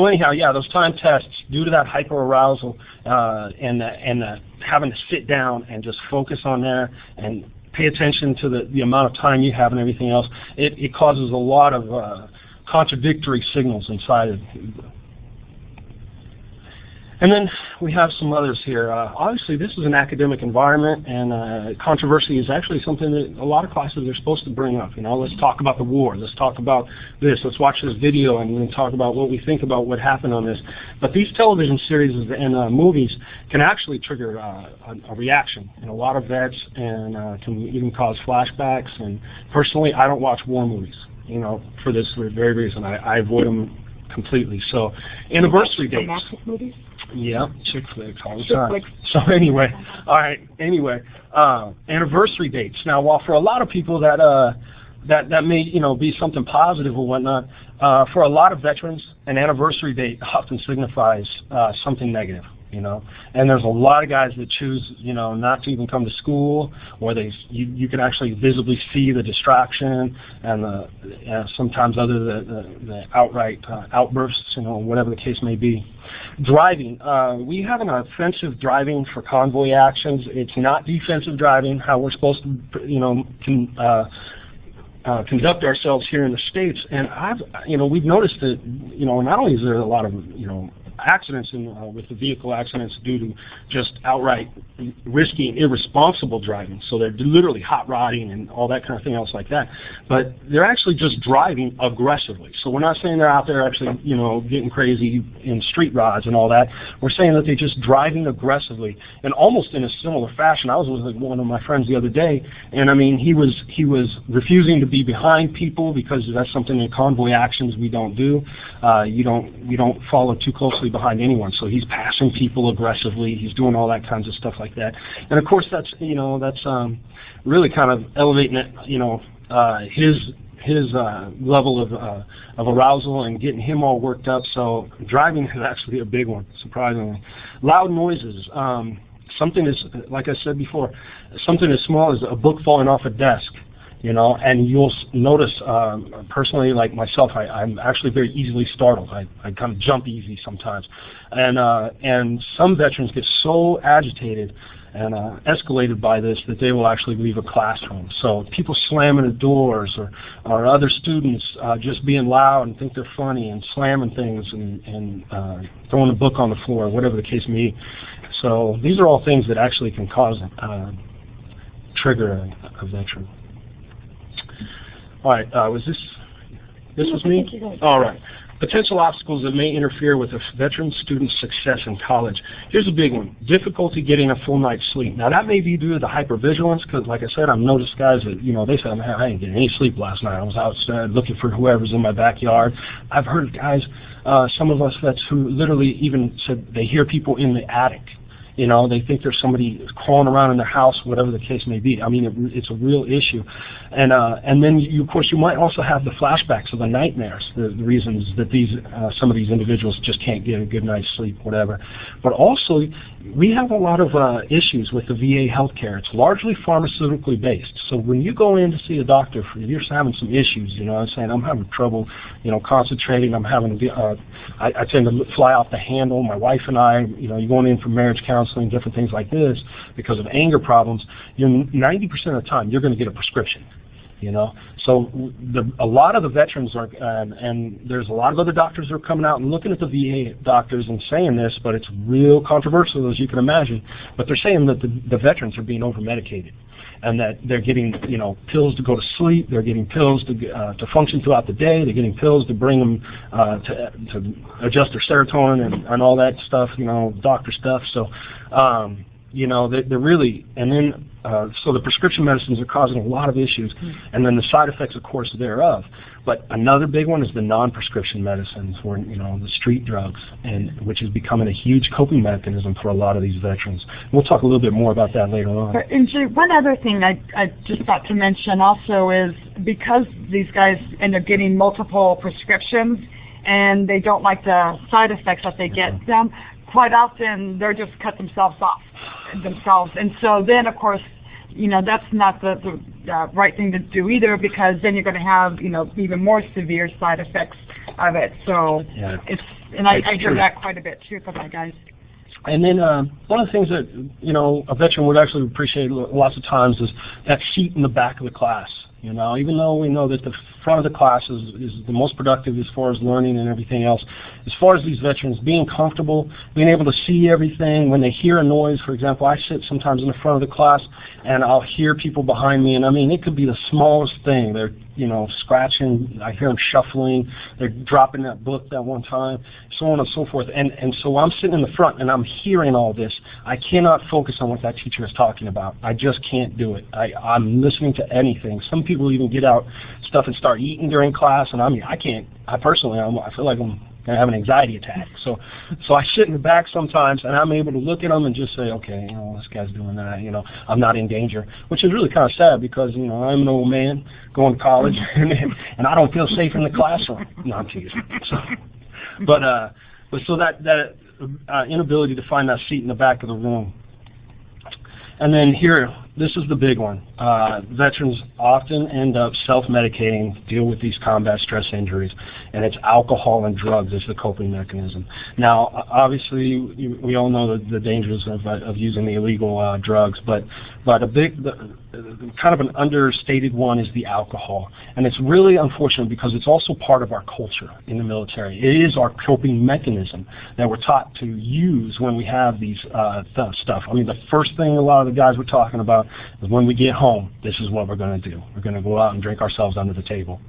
anyhow, yeah, those time tests, due to that hyperarousal and having to sit down and just focus on there and pay attention to the amount of time you have and everything else, it causes a lot of contradictory signals inside of you. And then we have some others here. Obviously, this is an academic environment, and controversy is actually something that a lot of classes are supposed to bring up. You know, let's talk about the war. Let's talk about this. Let's watch this video and then talk about what we think about what happened on this. But these television series and movies can actually trigger a reaction in a lot of vets and can even cause flashbacks. And personally, I don't watch war movies, you know, for this very reason. I avoid them completely. So, anniversary dates. Movies? Yeah, chick flicks all the time. So anyway, all right. Anyway, anniversary dates. Now, while for a lot of people that may be something positive or whatnot, for a lot of veterans, an anniversary date often signifies something negative. And there's a lot of guys that choose, not to even come to school, or you can actually visibly see the distraction and sometimes the outright outbursts, whatever the case may be. Driving, we have an offensive driving for convoy actions. It's not defensive driving, how we're supposed to, conduct ourselves here in the States. And we've noticed that, not only is there a lot of, accidents with the vehicle accidents due to just outright risky and irresponsible driving. So they're literally hot rodding and all that kind of thing else like that. But they're actually just driving aggressively. So we're not saying they're out there actually, getting crazy in street rods and all that. We're saying that they're just driving aggressively and almost in a similar fashion. I was with one of my friends the other day, and I mean, he was refusing to be behind people because that's something in convoy actions we don't do. You don't follow too closely behind anyone, so he's passing people aggressively. He's doing all that kinds of stuff like that, and of course that's really kind of elevating it, his level of arousal and getting him all worked up. So driving is actually a big one, surprisingly. Loud noises. Something is, like I said before, something as small as a book falling off a desk. And you'll notice, personally, like myself, I'm actually very easily startled. I kind of jump easy sometimes. And some veterans get so agitated and escalated by this that they will actually leave a classroom. So people slamming the doors or other students just being loud and think they're funny and slamming things and throwing a book on the floor, whatever the case may be. So these are all things that actually can cause trigger a veteran. All right, was this was me? All right. Potential obstacles that may interfere with a veteran student's success in college. Here's a big one: difficulty getting a full night's sleep. Now that may be due to the hypervigilance, because like I said, I've noticed guys that, they say, I didn't get any sleep last night. I was outside looking for whoever's in my backyard. I've heard guys, some of us vets who literally even said they hear people in the attic. They think there's somebody crawling around in their house, whatever the case may be. I mean, it's a real issue. And then, of course, you might also have the flashbacks of the nightmares, the reasons that some of these individuals just can't get a good night's sleep, whatever. But also, we have a lot of issues with the VA healthcare. It's largely pharmaceutically based. So when you go in to see a doctor, if you're having some issues, I'm saying I'm having trouble, concentrating. I'm having, I tend to fly off the handle. My wife and I, you're going in for marriage counseling, different things like this, because of anger problems. 90% of the time, you're going to get a prescription. So a lot of the veterans are, and there's a lot of other doctors that are coming out and looking at the VA doctors and saying this, but it's real controversial, as you can imagine. But they're saying that the veterans are being over-medicated, and that they're getting, pills to go to sleep. They're getting pills to function throughout the day. They're getting pills to bring them to adjust their serotonin and all that stuff, doctor stuff. So. you know, they're really, and then, so the prescription medicines are causing a lot of issues, and then the side effects, of course, thereof. But another big one is the non-prescription medicines, or, you know, the street drugs, and which is becoming a huge coping mechanism for a lot of these veterans. We'll talk a little bit more about that later on. And Jay, one other thing I just thought to mention also is because these guys end up getting multiple prescriptions and they don't like the side effects that they get them, quite often they're just cut themselves off themselves. And so then, of course, you know, that's not the right thing to do either, because then you're going to have, you know, even more severe side effects of it. So I hear that quite a bit too from my guys. And then one of the things that, you know, a veteran would actually appreciate lots of times is that seat in the back of the class. You know, even though we know that the front of the class is the most productive as far as learning and everything else, as far as these veterans being comfortable, being able to see everything, when they hear a noise, for example, I sit sometimes in the front of the class and I'll hear people behind me, and I mean, it could be the smallest thing. They're, you know, scratching, I hear them shuffling, they're dropping that book that one time, so on and so forth. And so I'm sitting in the front and I'm hearing all this. I cannot focus on what that teacher is talking about. I just can't do it. I'm listening to anything. Some people even get out stuff and start eating during class, and I can't. I personally, I feel like I'm going to have an anxiety attack. So I sit in the back sometimes, and I'm able to look at them and just say, okay, you know, this guy's doing that. You know, I'm not in danger, which is really kind of sad because, you know, I'm an old man going to college, and I don't feel safe in the classroom. No, I'm teasing. But so that inability to find that seat in the back of the room. And then here, this is the big one. Veterans often end up self-medicating to deal with these combat stress injuries, and it's alcohol and drugs as the coping mechanism. Now, obviously, we all know the dangers of using the illegal drugs, but kind of an understated one is the alcohol. And it's really unfortunate because it's also part of our culture in the military. It is our coping mechanism that we're taught to use when we have these stuff. I mean, the first thing a lot of the guys were talking about is when we get home, this is what we're going to do. We're going to go out and drink ourselves under the table.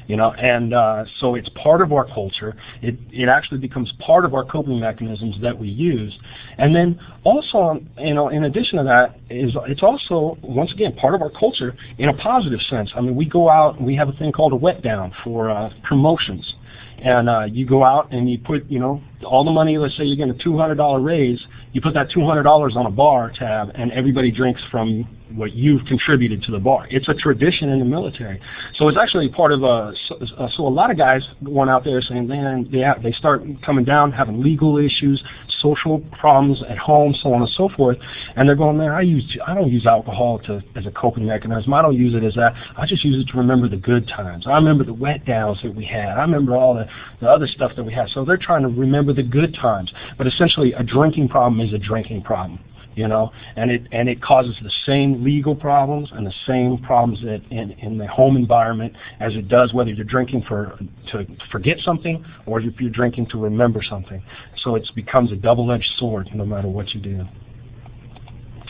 You know, and so it's part of our culture. It actually becomes part of our coping mechanisms that we use. And then also, you know, in addition to that, it's also, once again, part of our culture in a positive sense. I mean, we go out and we have a thing called a wet down for promotions. And you go out and you put, you know, all the money, let's say you're getting a $200 raise, you put that $200 on a bar tab and everybody drinks from what you've contributed to the bar. It's a tradition in the military. So it's actually part of so a lot of guys went out there saying, man, they start coming down, having legal issues, social problems at home, so on and so forth. And they're going, man, I don't use alcohol as a coping mechanism. I don't use it as that. I just use it to remember the good times. I remember the wet downs that we had. I remember all the other stuff that we had. So they're trying to remember the good times. But essentially, a drinking problem is a drinking problem. You know, and it causes the same legal problems and the same problems in the home environment as it does whether you're drinking to forget something or if you're drinking to remember something. So it becomes a double-edged sword no matter what you do.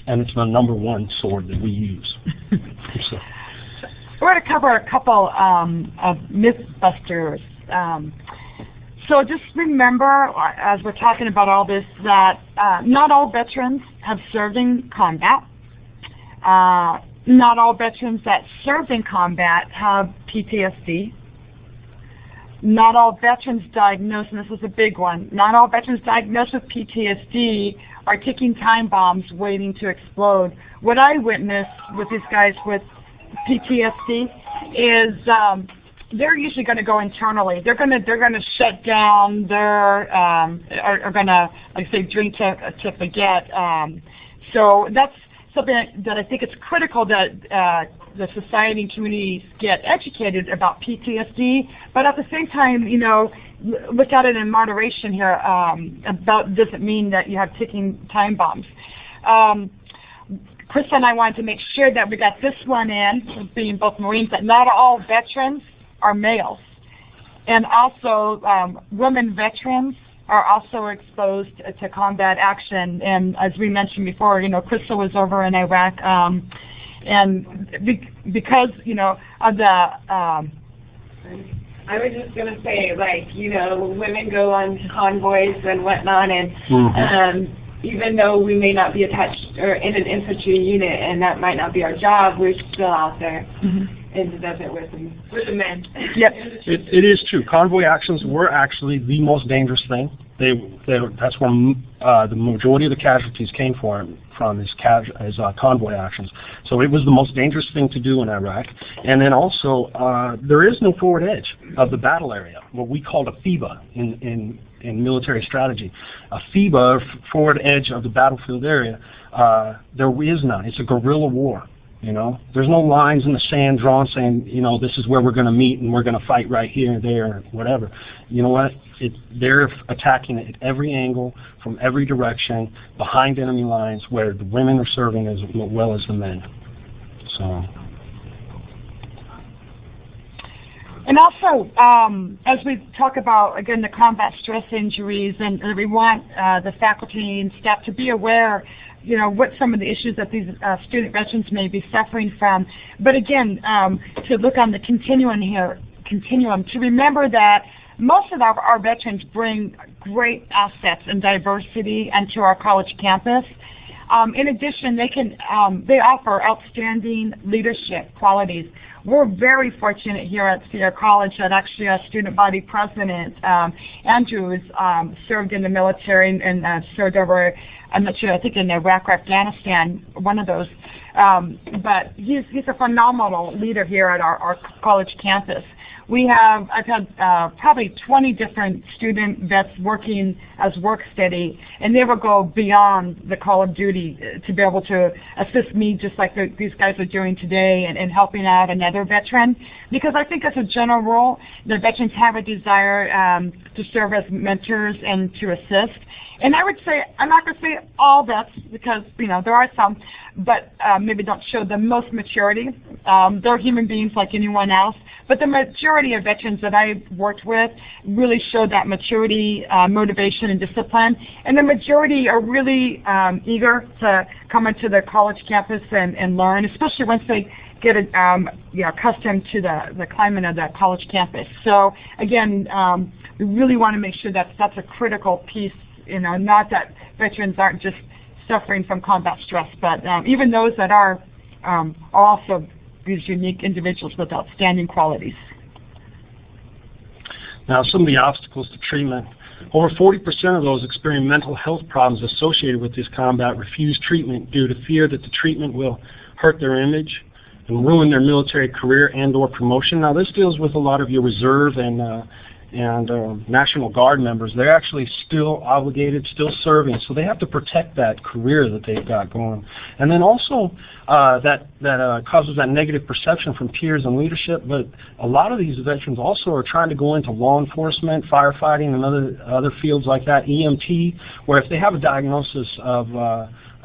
And it's the number one sword that we use. So. We're going to cover a couple of mythbusters. So just remember, as we're talking about all this, that not all veterans have served in combat. Not all veterans that served in combat have PTSD. Not all veterans diagnosed, and this is a big one, not all veterans diagnosed with PTSD are ticking time bombs waiting to explode. What I witnessed with these guys with PTSD is they're usually going to go internally. They're going to shut down. They're are going to, like I say, drink to forget. So that's something that I think it's critical that the society and communities get educated about PTSD. But at the same time, you know, look at it in moderation here. About doesn't mean that you have ticking time bombs. Chris and I wanted to make sure that we got this one in, being both Marines, that not all veterans are males. And also, women veterans are also exposed to combat action. And as we mentioned before, you know, Crystal was over in Iraq, and because, you know, of the... I was just going to say, like, you know, women go on convoys and whatnot, and even though we may not be attached or in an infantry unit and that might not be our job, we're still out there in the desert with the men. Yep. It is true. Convoy actions were actually the most dangerous thing. That's where the majority of the casualties came from is convoy actions. So it was the most dangerous thing to do in Iraq. And then also, there is no forward edge of the battle area, what we called a FEBA in military strategy. A FEBA, forward edge of the battlefield area, there is none. It's a guerrilla war. You know, there's no lines in the sand drawn saying, you know, this is where we're going to meet and we're going to fight right here and there, whatever. You know what? They're attacking it at every angle, from every direction, behind enemy lines, where the women are serving as well as the men. So. And also, as we talk about, again, the combat stress injuries, and we want the faculty and staff to be aware, you know, what some of the issues that these student veterans may be suffering from. But again, to look on the continuum, to remember that most of our veterans bring great assets and diversity into our college campus. In addition, they offer outstanding leadership qualities. We're very fortunate here at Sierra College that actually our student body president, Andrew, served in the military and served over, I'm not sure, I think in Iraq or Afghanistan, one of those. But he's a phenomenal leader here at our college campus. I've had probably 20 different student vets working as work study, and they will go beyond the call of duty to be able to assist me just like these guys are doing today and helping out another veteran. Because I think as a general rule, the veterans have a desire to serve as mentors and to assist. And I would say, I'm not going to say all vets because, you know, there are some, but maybe don't show the most maturity. They're human beings like anyone else. But the majority of veterans that I've worked with really show that maturity, motivation, and discipline. And the majority are really eager to come into the college campus and learn, especially once they get accustomed to the climate of the college campus. So again, we really want to make sure that that's a critical piece. You know, not that veterans aren't just suffering from combat stress, but even those that are also these unique individuals with outstanding qualities. Now, some of the obstacles to treatment. Over 40% of those experiencing mental health problems associated with this combat refuse treatment due to fear that the treatment will hurt their image and ruin their military career and or promotion. Now, this deals with a lot of your reserve and National Guard members. They're actually still obligated, still serving, so they have to protect that career that they've got going. And then also that causes that negative perception from peers and leadership, but a lot of these veterans also are trying to go into law enforcement, firefighting, and other fields like that, EMT, where if they have a diagnosis of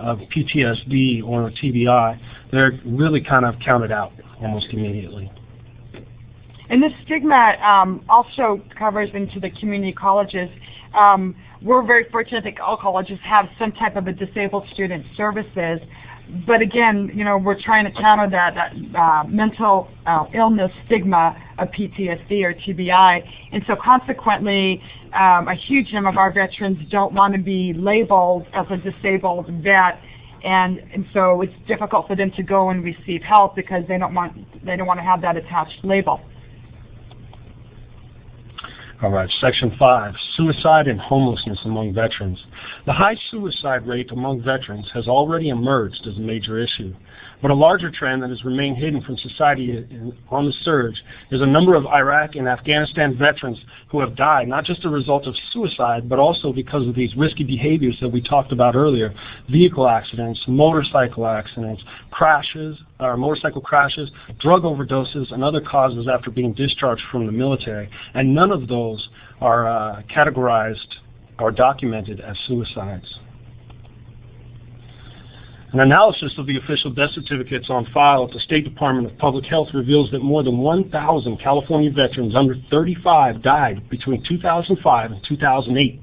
PTSD or TBI, they're really kind of counted out almost immediately. And this stigma also covers into the community colleges. We're very fortunate that all colleges have some type of a disabled student services. But again, you know, we're trying to counter that mental illness stigma of PTSD or TBI. And so consequently, a huge number of our veterans don't want to be labeled as a disabled vet. And so it's difficult for them to go and receive help because they don't want to have that attached label. All right, Section 5, suicide and homelessness among veterans. The high suicide rate among veterans has already emerged as a major issue, but a larger trend that has remained hidden from society on the surge is a number of Iraq and Afghanistan veterans who have died, not just a result of suicide, but also because of these risky behaviors that we talked about earlier, vehicle accidents, motorcycle accidents, motorcycle crashes, drug overdoses, and other causes after being discharged from the military. And none of those are categorized or documented as suicides. An analysis of the official death certificates on file at the State Department of Public Health reveals that more than 1,000 California veterans under 35 died between 2005 and 2008.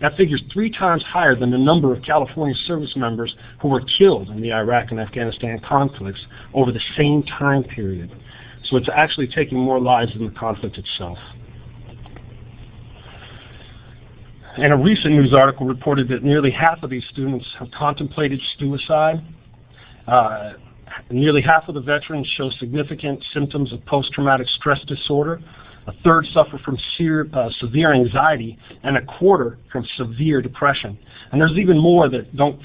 That figure is 3 times higher than the number of California service members who were killed in the Iraq and Afghanistan conflicts over the same time period. So it's actually taking more lives than the conflict itself. And a recent news article reported that nearly half of these students have contemplated suicide. Nearly half of the veterans show significant symptoms of post-traumatic stress disorder. A third suffer from severe anxiety, and a quarter from severe depression. And there's even more that don't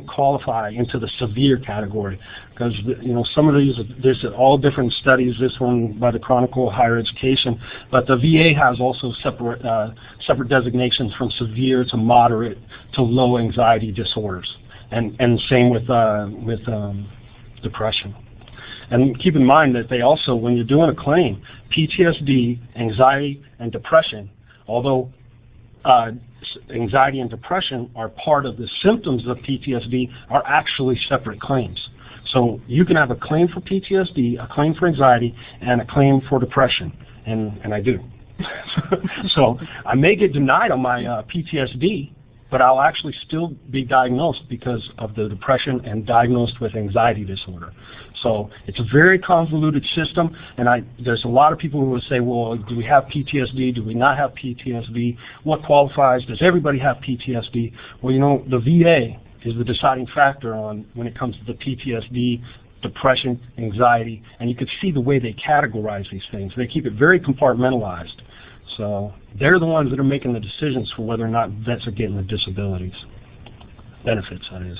qualify into the severe category, because some of these, there's all different studies. This one by the Chronicle of Higher Education, but the VA has also separate designations from severe to moderate to low anxiety disorders, and same with depression. And keep in mind that they also, when you're doing a claim, PTSD, anxiety, and depression, although anxiety and depression are part of the symptoms of PTSD, are actually separate claims. So you can have a claim for PTSD, a claim for anxiety, and a claim for depression, and I do. So I may get denied on my PTSD, but I'll actually still be diagnosed because of the depression and diagnosed with anxiety disorder. So it's a very convoluted system, and there's a lot of people who will say, well, do we have PTSD? Do we not have PTSD? What qualifies? Does everybody have PTSD? Well, the VA is the deciding factor on when it comes to the PTSD, depression, anxiety, and you can see the way they categorize these things. They keep it very compartmentalized. So they're the ones that are making the decisions for whether or not vets are getting the disabilities. Benefits, that is.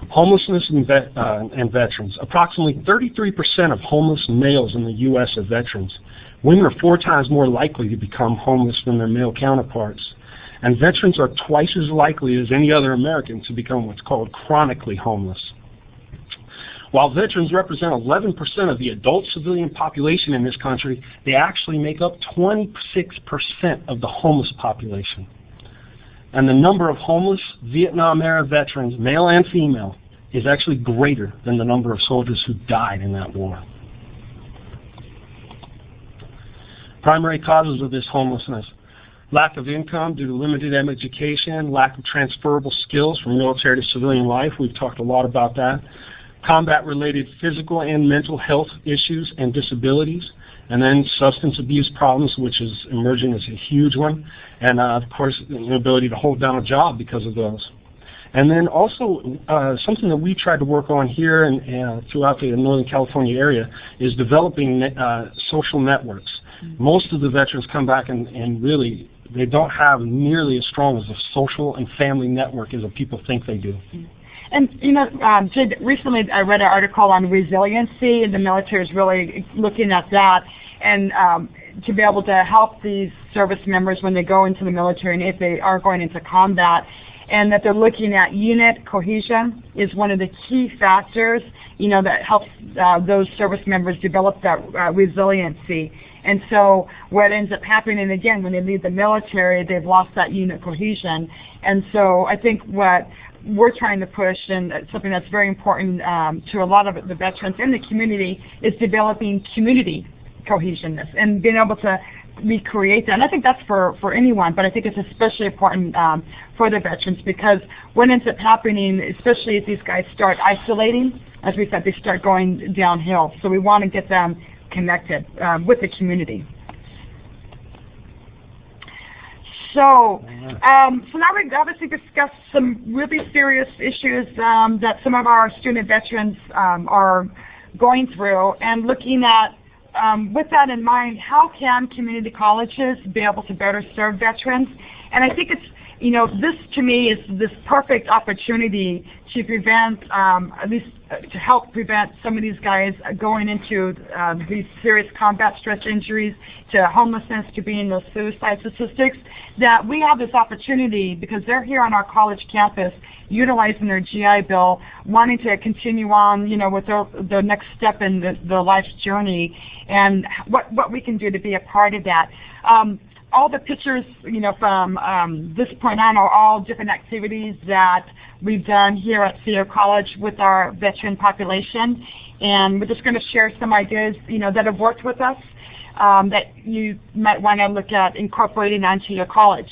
Homelessness and veterans. Approximately 33% of homeless males in the U.S. are veterans. Women are 4 times more likely to become homeless than their male counterparts. And veterans are twice as likely as any other American to become what's called chronically homeless. While veterans represent 11% of the adult civilian population in this country, they actually make up 26% of the homeless population. And the number of homeless Vietnam-era veterans, male and female, is actually greater than the number of soldiers who died in that war. Primary causes of this homelessness: lack of income due to limited education, lack of transferable skills from military to civilian life. We've talked a lot about that. Combat-related physical and mental health issues and disabilities, and then substance abuse problems, which is emerging as a huge one, and of course the inability to hold down a job because of those. And then also something that we tried to work on here and throughout the Northern California area is developing social networks. Most of the veterans come back and really they don't have nearly as strong as a social and family network as the people think they do. And, Jade, recently I read an article on resiliency, and the military is really looking at that, and to be able to help these service members when they go into the military and if they are going into combat, and that they're looking at unit cohesion is one of the key factors, that helps those service members develop that resiliency. And so what ends up happening, again, when they leave the military, they've lost that unit cohesion. And so I think what we're trying to push, and something that's very important to a lot of the veterans in the community, is developing community cohesionness and being able to recreate that. And I think that's for anyone, but I think it's especially important for the veterans, because what ends up happening, especially as these guys start isolating, as we said, they start going downhill. So we want to get them connected with the community. So now we've obviously discussed some really serious issues that some of our student veterans are going through, and looking at, with that in mind, how can community colleges be able to better serve veterans? And I think it's, this to me is this perfect opportunity to prevent, at least to help prevent some of these guys going into these serious combat stress injuries, to homelessness, to being those suicide statistics, that we have this opportunity because they're here on our college campus utilizing their GI Bill, wanting to continue on, with their next step in their life's journey, and what we can do to be a part of that. All the pictures, from this point on are all different activities that we've done here at Sierra College with our veteran population, and we're just going to share some ideas, that have worked with us that you might want to look at incorporating onto your college.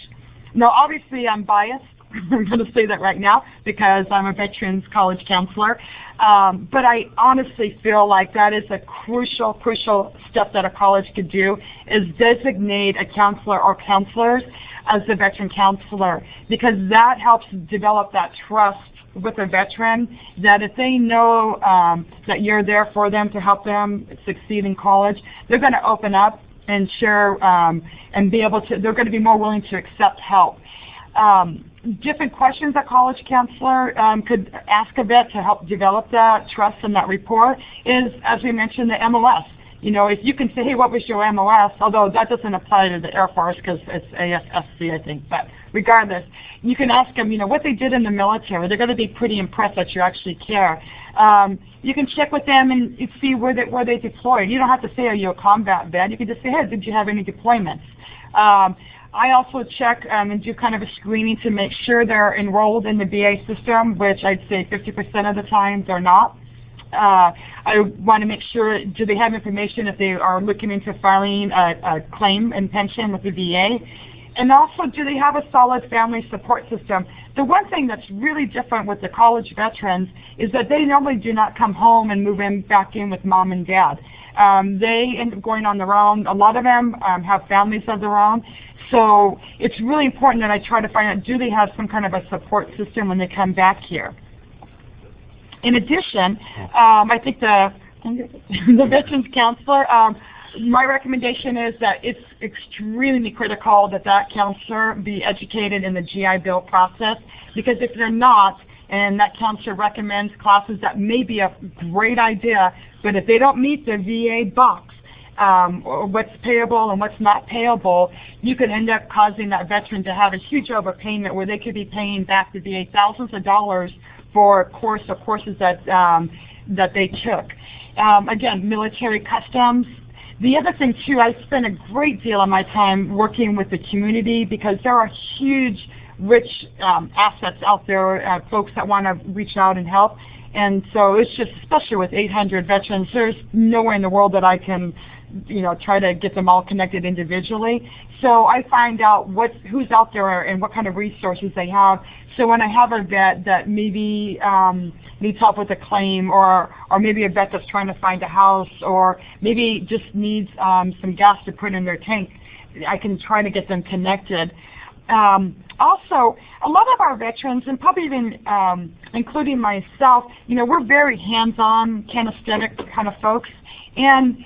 Now, obviously, I'm biased I'm going to say that right now because I'm a Veterans College counselor. But I honestly feel like that is a crucial step that a college could do, is designate a counselor or counselors as a veteran counselor, because that helps develop that trust with a veteran, that if they know that you're there for them to help them succeed in college, they're going to open up and share and be able to, they're going to be more willing to accept help. Different questions a college counselor could ask a vet to help develop that trust and that rapport is, as we mentioned, the MOS. You know, if you can say, hey, what was your MOS, although that doesn't apply to the Air Force because it's AFSC, I think, but regardless, you can ask them, you know, what they did in the military. They're going to be pretty impressed that you actually care. You can check with them and see where they deployed. You don't have to say, are you a combat vet? You can just say, hey, did you have any deployments? I also check and do kind of a screening to make sure they're enrolled in the VA system, which I'd say 50% of the time they're not. I want to make sure, do they have information if they are looking into filing a claim and pension with the VA? And also, do they have a solid family support system? The one thing that's really different with the college veterans is that they normally do not come home and move back in with mom and dad. They end up going on their own. A lot of them have families of their own. So it's really important that I try to find out, do they have some kind of a support system when they come back here? In addition, I think the veterans counselor, my recommendation is that it's extremely critical that that counselor be educated in the GI Bill process, because if they're not, and that counselor recommends classes that may be a great idea, but if they don't meet the VA box, or what's payable and what's not payable, you could end up causing that veteran to have a huge overpayment where they could be paying back the VA thousands of dollars for courses that that they took. Again, military customs. The other thing too, I spend a great deal of my time working with the community, because there are huge, rich assets out there, folks that want to reach out and help. And so it's just, especially with 800 veterans, there's nowhere in the world that I can, you know, try to get them all connected individually. So I find out who's out there and what kind of resources they have. So when I have a vet that maybe needs help with a claim, or maybe a vet that's trying to find a house, or maybe just needs some gas to put in their tank, I can try to get them connected. Also, a lot of our veterans, and probably even including myself, you know, we're very hands-on, kinesthetic kind of folks. And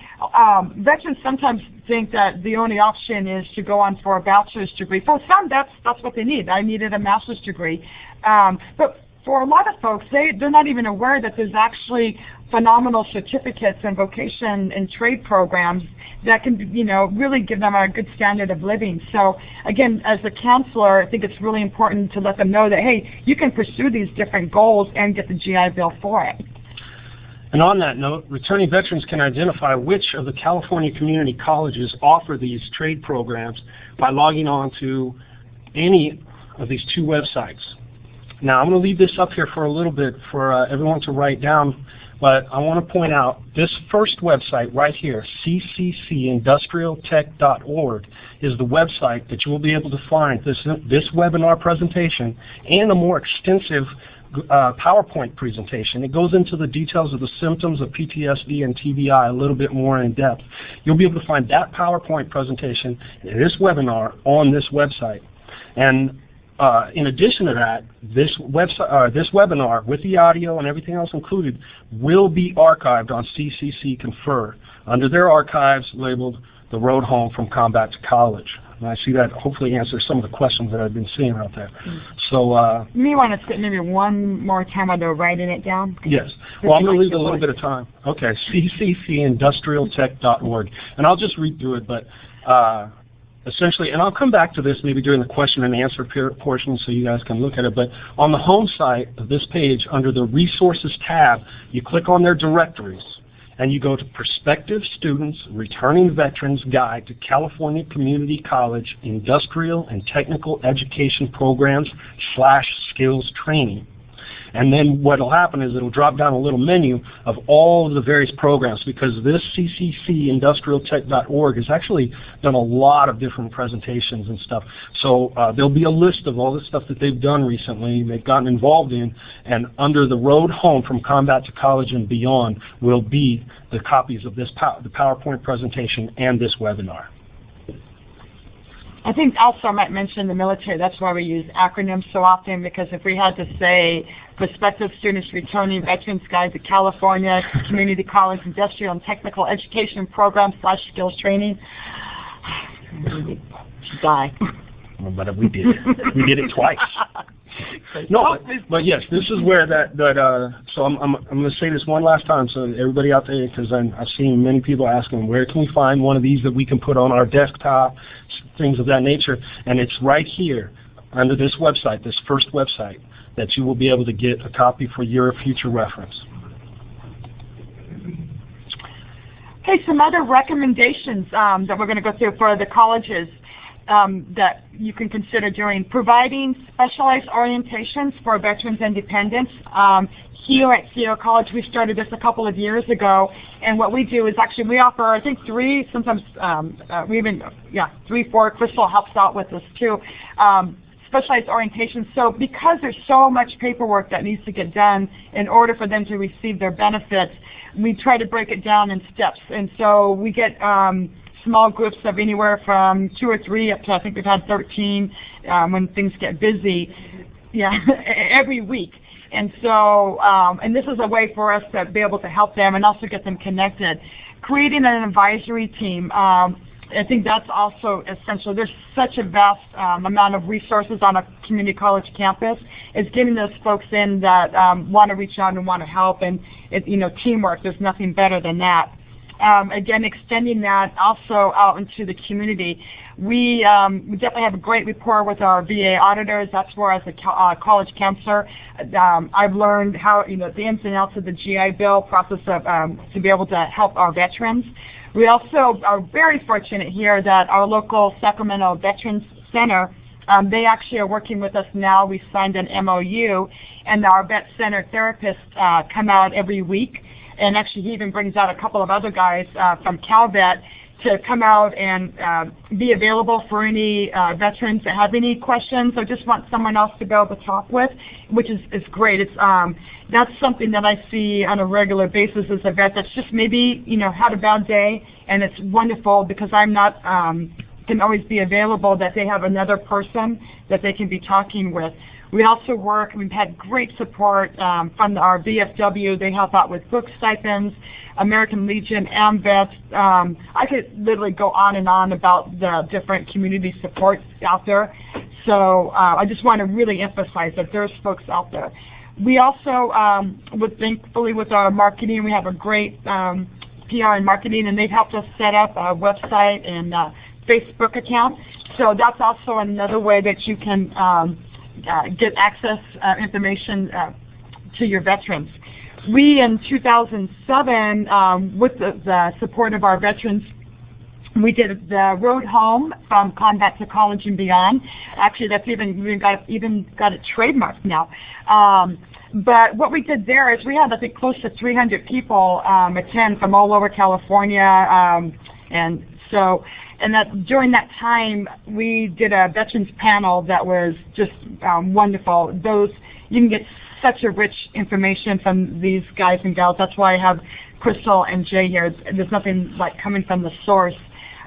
veterans sometimes think that the only option is to go on for a bachelor's degree. For some, that's what they need. I needed a master's degree. But for a lot of folks, they're not even aware that there's actually phenomenal certificates and vocation and trade programs that can, you know, really give them a good standard of living. So again, as a counselor, I think it's really important to let them know that, hey, you can pursue these different goals and get the GI Bill for it. And on that note, returning veterans can identify which of the California community colleges offer these trade programs by logging on to any of these two websites. Now, I'm going to leave this up here for a little bit for everyone to write down, but I want to point out this first website right here, cccindustrialtech.org, is the website that you will be able to find this webinar presentation and a more extensive PowerPoint presentation. It goes into the details of the symptoms of PTSD and TBI a little bit more in depth. You'll be able to find that PowerPoint presentation and this webinar on this website. And in addition to that, this webinar with the audio and everything else included will be archived on CCC Confer under their archives labeled The Road Home from Combat to College. And I see that hopefully answers some of the questions that I've been seeing out there. So you may want to sit maybe one more time while they're writing it down. Yes. Well, I'm going to leave a little bit of time. Okay, cccindustrialtech.org. And I'll just read through it, but essentially, and I'll come back to this maybe during the question and answer portion so you guys can look at it, but on the home site of this page, under the Resources tab, you click on their directories, and you go to Prospective Students Returning Veterans Guide to California Community College Industrial and Technical Education Programs / Skills Training. And then what will happen is it'll drop down a little menu of all of the various programs, because this cccindustrialtech.org has actually done a lot of different presentations and stuff. So there'll be a list of all the stuff that they've done recently, they've gotten involved in, and under the road home from combat to college and beyond will be the copies of this the PowerPoint presentation and this webinar. I think also I might mention the military. That's why we use acronyms so often, because if we had to say prospective students returning veterans guide to California Community College Industrial and Technical Education Program / skills training, we'd die. Well, but we did it. We did it twice. No, but yes, this is where so I'm going to say this one last time, so everybody out there, because I've seen many people asking, where can we find one of these that we can put on our desktop, things of that nature, and it's right here under this website, this first website, that you will be able to get a copy for your future reference. Okay, some other recommendations that we're going to go through for the colleges that you can consider doing: providing specialized orientations for veterans and dependents. Here at Sierra College, we started this a couple of years ago, and what we do is actually we offer, I think, 3, sometimes we even, 3, 4. Crystal helps out with this too. Specialized orientation. So because there's so much paperwork that needs to get done in order for them to receive their benefits, we try to break it down in steps. And so we get small groups of anywhere from 2 or 3 up to, I think we've had 13 when things get busy, every week. And so, and this is a way for us to be able to help them and also get them connected. Creating an advisory team. I think that's also essential. There's such a vast amount of resources on a community college campus. It's getting those folks in that want to reach out and want to help, and teamwork. There's nothing better than that. Again, extending that also out into the community. We definitely have a great rapport with our VA auditors. That's where, as a college counselor, I've learned how, the ins and outs of the GI Bill process of, to be able to help our veterans. We also are very fortunate here that our local Sacramento Veterans Center, they actually are working with us now. We signed an MOU, and our Vet Center therapists come out every week. And actually, he even brings out a couple of other guys from CalVet to come out and be available for any veterans that have any questions or just want someone else to be able to talk with, which is great. It's that's something that I see on a regular basis as a vet that's just maybe had a bad day, and it's wonderful because I'm not can always be available, that they have another person that they can be talking with. We also we've had great support from our VFW. They help out with book stipends, American Legion, AMVET. I could literally go on and on about the different community supports out there. So I just want to really emphasize that there's folks out there. We also, thankfully with our marketing, we have a great PR and marketing, and they've helped us set up a website and Facebook account. So that's also another way that you can get access information to your veterans. We, in 2007, with the support of our veterans, we did the road home from combat to college and beyond. Actually, that's even got it trademarked now. But what we did there is we had, I think, close to 300 people attend from all over California, and that during that time, we did a veterans panel that was just wonderful. You can get such a rich information from these guys and gals. That's why I have Crystal and Jay here. There's nothing like coming from the source.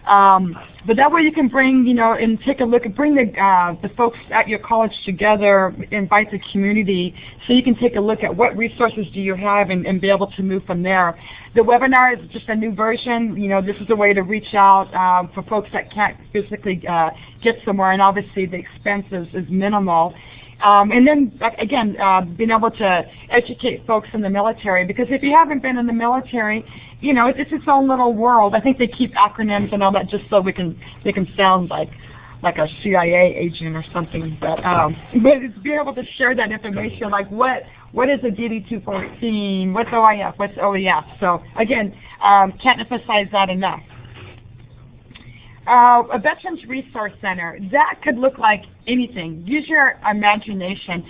But that way you can bring, and take a look, and bring the folks at your college together, invite the community, so you can take a look at what resources do you have and be able to move from there. The webinar is just a new version. This is a way to reach out for folks that can't physically get somewhere, and obviously the expense is minimal. And then, again, being able to educate folks in the military, because if you haven't been in the military, it's its own little world. I think they keep acronyms and all that just so they can sound like a CIA agent or something. But it's being able to share that information, like what is a DD-214, what's OIF, what's OEF. So again, can't emphasize that enough. A Veterans Resource Center, that could look like anything. Use your imagination.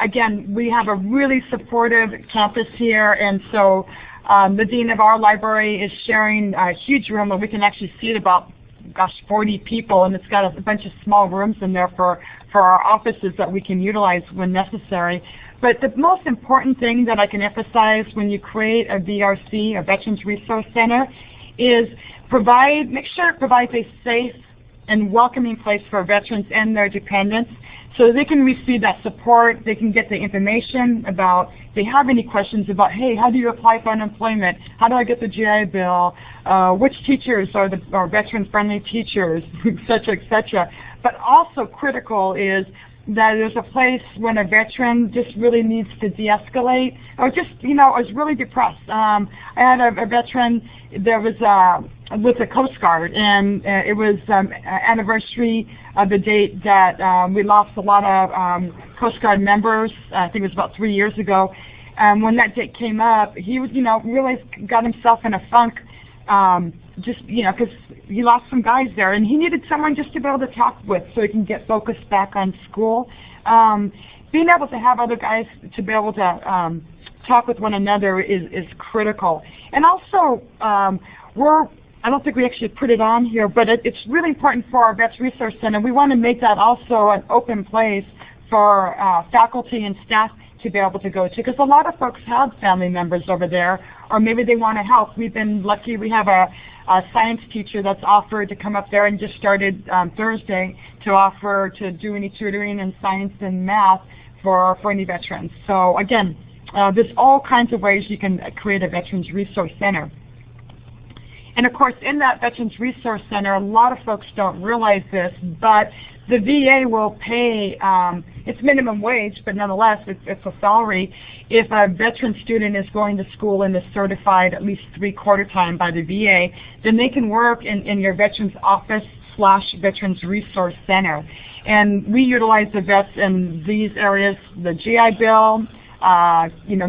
again, we have a really supportive campus here, and so the dean of our library is sharing a huge room where we can actually seat about, 40 people, and it's got a bunch of small rooms in there for our offices that we can utilize when necessary. But the most important thing that I can emphasize when you create a VRC, a Veterans Resource Center, is make sure it provides a safe and welcoming place for veterans and their dependents, so they can receive that support, they can get the information about, if they have any questions about, hey, how do you apply for unemployment? How do I get the GI Bill? Which teachers are veteran-friendly teachers, et cetera, But also critical is that there's a place when a veteran just really needs to de-escalate, or just, is really depressed. I had a veteran that was with the Coast Guard, and it was anniversary of the date that we lost a lot of Coast Guard members. I think it was about 3 years ago. When that date came up, he was, really got himself in a funk, because he lost some guys there, and he needed someone just to be able to talk with so he can get focused back on school. Being able to have other guys to be able to talk with one another is critical. And also, I don't think we actually put it on here, but it's really important for our Vets Resource Center. We want to make that also an open place for faculty and staff to be able to go to, because a lot of folks have family members over there, or maybe they want to help. We've been lucky. We have a science teacher that's offered to come up there and just started Thursday to offer to do any tutoring in science and math for any veterans. So again, there's all kinds of ways you can create a Veterans Resource Center. And of course, in that Veterans Resource Center, a lot of folks don't realize this, but the VA will pay, it's minimum wage, but nonetheless, it's a salary. If a veteran student is going to school and is certified at least 3/4 time by the VA, then they can work in your Veterans Office / Veterans Resource Center. And we utilize the vets in these areas, the GI Bill,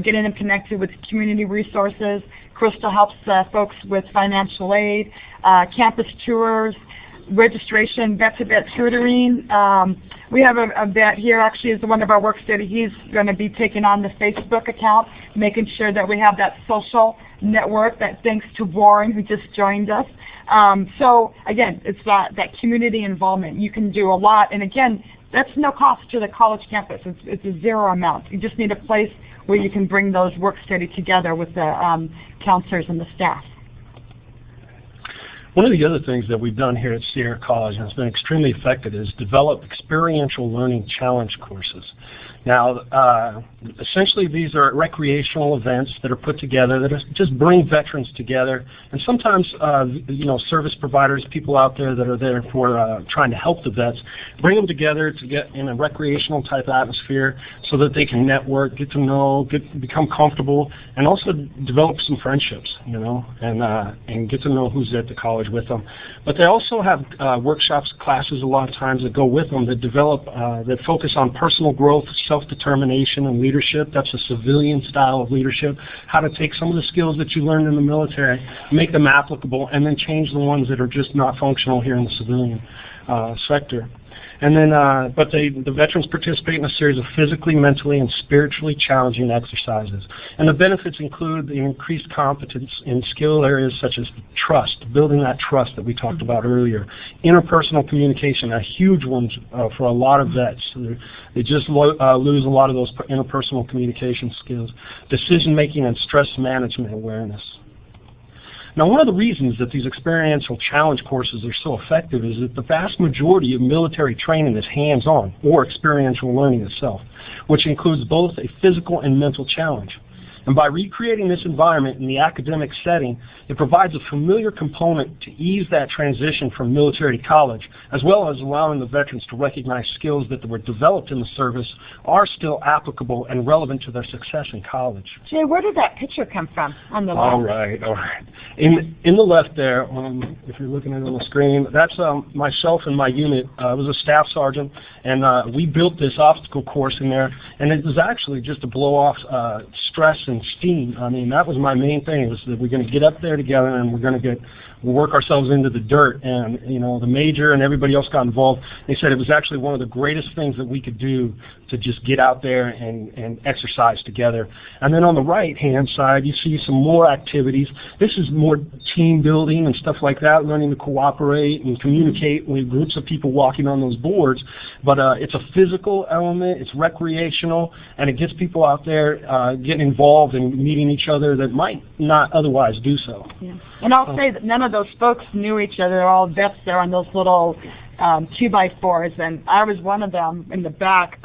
getting them connected with community resources. Crystal helps folks with financial aid, campus tours, registration, vet-to-vet tutoring. We have a vet here, actually, is one of our work study. He's going to be taking on the Facebook account, making sure that we have that social network, that thanks to Warren, who just joined us. So, again, it's that community involvement. You can do a lot. And, again, that's no cost to the college campus. It's a zero amount. You just need a place where you can bring those work study together with the counselors and the staff. One of the other things that we've done here at Sierra College, and has been extremely effective, is develop experiential learning challenge courses. Now, essentially these are recreational events that are put together that just bring veterans together, and sometimes, service providers, people out there that are there for trying to help the vets, bring them together to get in a recreational type atmosphere so that they can network, get to know, become comfortable, and also develop some friendships, and get to know who's at the college with them. But they also have workshops, classes a lot of times that go with them that develop, that focus on personal growth, self-determination, and leadership. That's a civilian style of leadership. How to take some of the skills that you learned in the military, make them applicable, and then change the ones that are just not functional here in the civilian sector. And then, the veterans participate in a series of physically, mentally, and spiritually challenging exercises. And the benefits include the increased competence in skill areas such as trust, building that trust that we talked about earlier. Interpersonal communication, a huge one for a lot of vets. They just lose a lot of those interpersonal communication skills. Decision-making and stress management awareness. Now, one of the reasons that these experiential challenge courses are so effective is that the vast majority of military training is hands-on, or experiential learning itself, which includes both a physical and mental challenge. And by recreating this environment in the academic setting, it provides a familiar component to ease that transition from military to college, as well as allowing the veterans to recognize skills that were developed in the service are still applicable and relevant to their success in college. Jay, where did that picture come from on the left? All right. In the left there, if you're looking at it on the screen, that's myself and my unit. I was a staff sergeant, and we built this obstacle course in there, and it was actually just to blow off stress and and steam. I mean, that was my main thing, was that we're going to get up there together and we're going to work ourselves into the dirt. And, you know, the major and everybody else got involved. They said it was actually one of the greatest things that we could do to just get out there and exercise together. And then on the right-hand side, you see some more activities. This is more team building and stuff like that, learning to cooperate and communicate with groups of people walking on those boards. But it's a physical element, it's recreational, and it gets people out there getting involved and meeting each other that might not otherwise do so. Yeah. And I'll say that none of those folks knew each other. They're all vets there on those little 2x4s, and I was one of them in the back.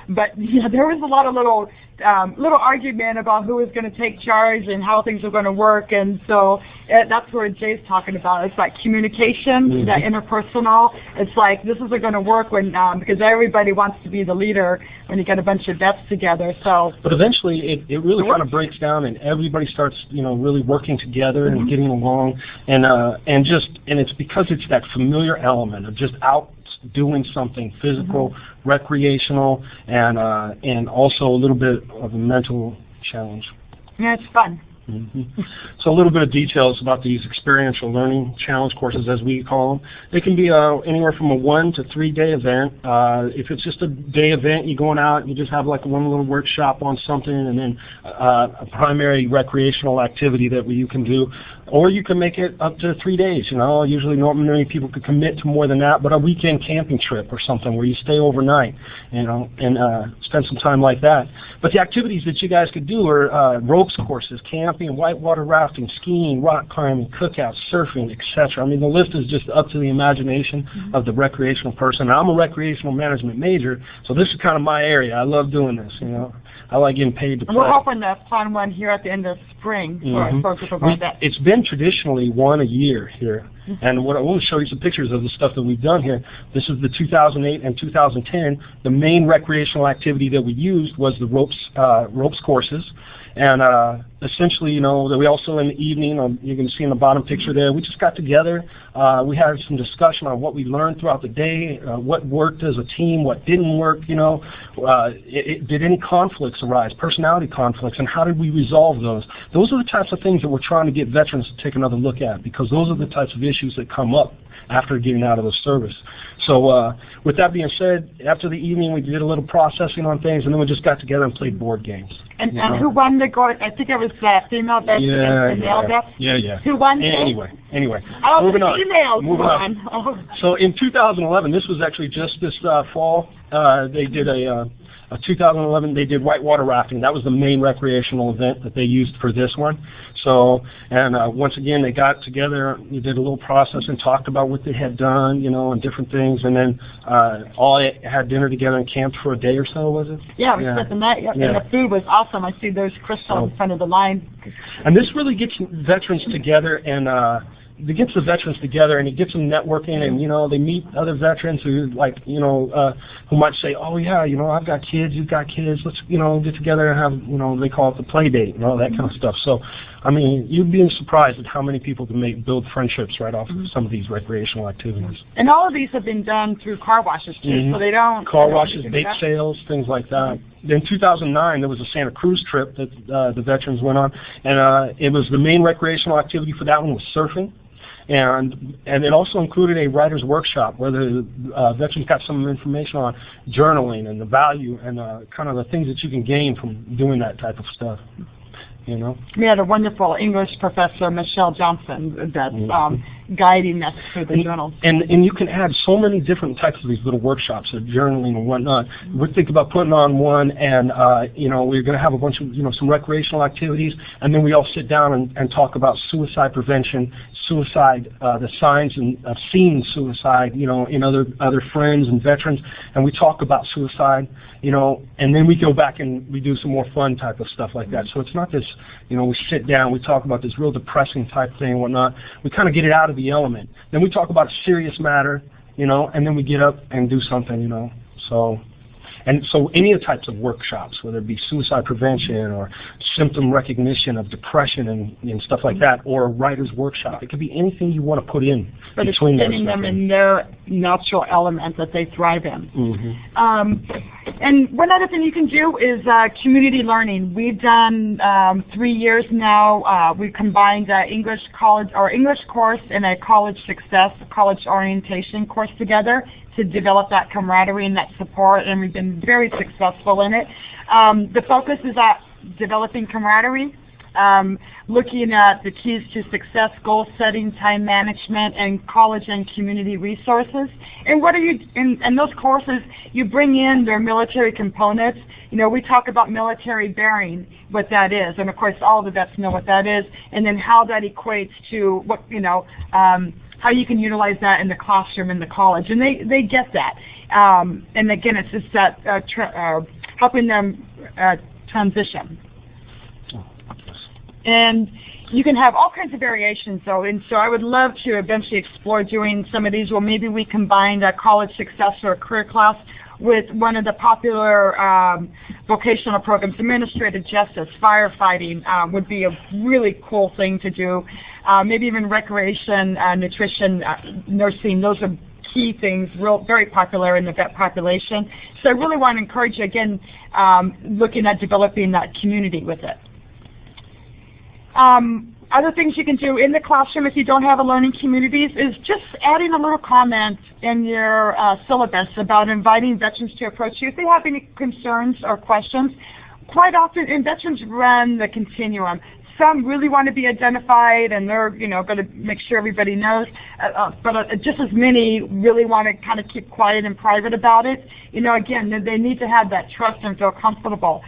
But yeah, there was a lot of little argument about who was going to take charge and how things were going to work, and so that's where Jay's talking about. It's like communication, that interpersonal. It's like, this isn't going to work when because everybody wants to be the leader when you get a bunch of vets together. So, but eventually, it really kind of breaks down, and everybody starts, you know, really working together and getting along, and it's because it's that familiar element of just out doing something physical, recreational, and also a little bit of a mental challenge. Yeah, it's fun. So a little bit of details about these experiential learning challenge courses, as we call them. They can be anywhere from a 1 to 3 day event. If it's just a day event, you're going out and you just have like one little workshop on something, and then a primary recreational activity that you can do. Or you can make it up to 3 days. You know, usually normally people could commit to more than that, but a weekend camping trip or something where you stay overnight, you know, and spend some time like that. But the activities that you guys could do are ropes courses, camping, whitewater rafting, skiing, rock climbing, cookouts, surfing, etc. I mean, the list is just up to the imagination of the recreational person. Now, I'm a recreational management major, so this is kind of my area. I love doing this, you know. I like getting paid to play. We're hoping to find one here at the end of spring for folks to provide that. It's been traditionally one a year here. And what I want to show you some pictures of the stuff that we've done here. This is the 2008 and 2010. The main recreational activity that we used was the ropes courses. And essentially, you know, that we also in the evening, you can see in the bottom picture there, we just got together. We had some discussion on what we learned throughout the day, what worked as a team, what didn't work, you know. Did any conflicts arise, personality conflicts, and how did we resolve those? Those are the types of things that we're trying to get veterans to take another look at, because those are the types of issues that come up after getting out of the service. So with that being said, after the evening we did a little processing on things, and then we just got together and played board games. And who won the gold? I think it was female vets and male vets. Yeah. Who won? Anyway. Oh, moving the females on. Oh. So in 2011, this was actually just this fall, they did a 2011, they did whitewater rafting. That was the main recreational event that they used for this one. So, and once again, they got together, we did a little process and talked about what they had done, you know, and different things. And then all had dinner together and camped for a day or so, was it? Yeah, we spent the night. And the food was awesome. I see there's Crystal in front of the line. And this really gets veterans together, and it gets the veterans together, and it gets them networking, and, you know, they meet other veterans who, like, you know, who might say, oh, yeah, you know, I've got kids, you've got kids, let's, you know, get together and have, you know, they call it the play date and all that kind of stuff. So, I mean, you'd be surprised at how many people can build friendships right off of some of these recreational activities. And all of these have been done through car washes, too, so they don't... Car washes, bake sales, things like that. In 2009, there was a Santa Cruz trip that the veterans went on, and it was the main recreational activity for that one was surfing. And it also included a writer's workshop where the veterans got some information on journaling and the value and kind of the things that you can gain from doing that type of stuff. You know? We had a wonderful English professor, Michelle Johnson, that's guiding us through the journals. And you can add so many different types of these little workshops of journaling and whatnot. We're thinking about putting on one, and you know, we're going to have a bunch of, you know, some recreational activities, and then we all sit down and talk about suicide prevention, suicide, the signs of seeing suicide, you know, in other friends and veterans, and we talk about suicide, you know, and then we go back and we do some more fun type of stuff like that. So it's not this, you know, we sit down, we talk about this real depressing type thing and whatnot. We kind of get it out of the element. Then we talk about a serious matter, you know, and then we get up and do something, you know. So any of the types of workshops, whether it be suicide prevention or symptom recognition of depression and stuff like that, or a writer's workshop, it could be anything you want to put in but between it's getting them in their natural element that they thrive in. Mm-hmm. And one other thing you can do is community learning. We've done 3 years now. We combined English course and a college success, college orientation course together to develop that camaraderie and that support, and we've been very successful in it. The focus is at developing camaraderie, looking at the keys to success, goal setting, time management, and college and community resources. And what are you, in those courses, you bring in their military components. You know, we talk about military bearing, what that is, and of course all the vets know what that is, and then how that equates to what, how you can utilize that in the classroom in the college, and they get that. And again, it's just that helping them transition. And you can have all kinds of variations, though, and so I would love to eventually explore doing some of these. Well, maybe we combine a college success or a career class with one of the popular vocational programs. Administrative justice, firefighting would be a really cool thing to do. Maybe even recreation, nutrition, nursing. Those are key things, very popular in the vet population. So I really want to encourage you, again, looking at developing that community with it. Other things you can do in the classroom if you don't have a learning communities is just adding a little comment in your syllabus about inviting veterans to approach you if they have any concerns or questions. Quite often, and veterans run the continuum. Some really want to be identified, and they're going to make sure everybody knows. But just as many really want to kind of keep quiet and private about it. Again, they need to have that trust and feel comfortable.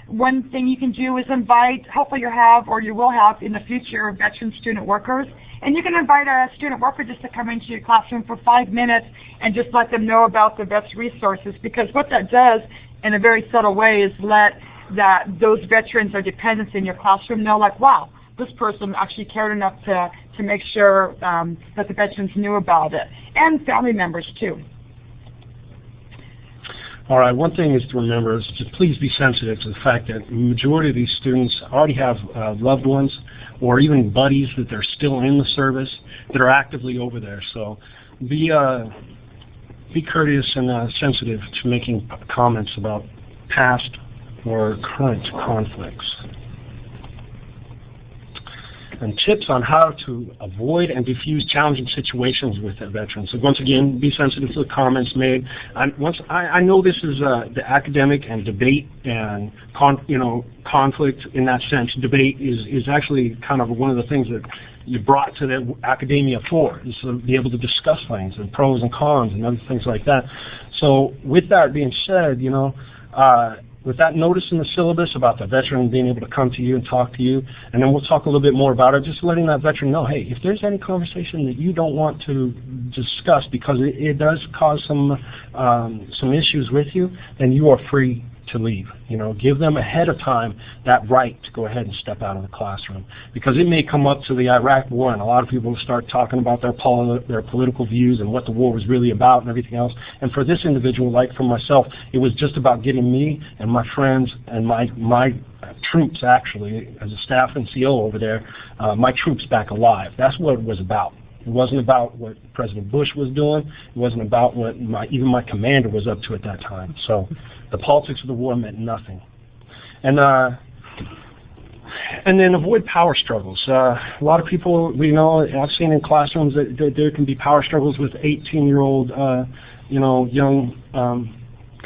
One thing you can do is invite, hopefully you have or you will have in the future, veteran student workers. And you can invite a student worker just to come into your classroom for 5 minutes and just let them know about the vet's resources. Because what that does, in a very subtle way, is let those veterans or dependents in your classroom know, like, wow, this person actually cared enough to make sure that the veterans knew about it. And family members, too. All right, one thing is to remember is to please be sensitive to the fact that the majority of these students already have loved ones or even buddies that they're still in the service that are actively over there. So be courteous and sensitive to making comments about past or current conflicts. And tips on how to avoid and diffuse challenging situations with the veterans. So once again, be sensitive to the comments made. I know this is the academic and debate and conflict in that sense. Debate is actually kind of one of the things that you brought to the academia for, is to be able to discuss things and pros and cons and other things like that. So with that being said, with that notice in the syllabus about the veteran being able to come to you and talk to you, and then we'll talk a little bit more about it, just letting that veteran know, hey, if there's any conversation that you don't want to discuss because it does cause some issues with you, then you are free to leave. Give them ahead of time that right to go ahead and step out of the classroom, because it may come up to the Iraq War, and a lot of people will start talking about their political views and what the war was really about and everything else. And for this individual, like for myself, it was just about getting me and my friends and my troops, actually, as a staff NCO over there, my troops back alive. That's what it was about. It wasn't about what President Bush was doing. It wasn't about what even my commander was up to at that time. So the politics of the war meant nothing. And then avoid power struggles. A lot of people, I've seen in classrooms that there can be power struggles with 18-year-old, young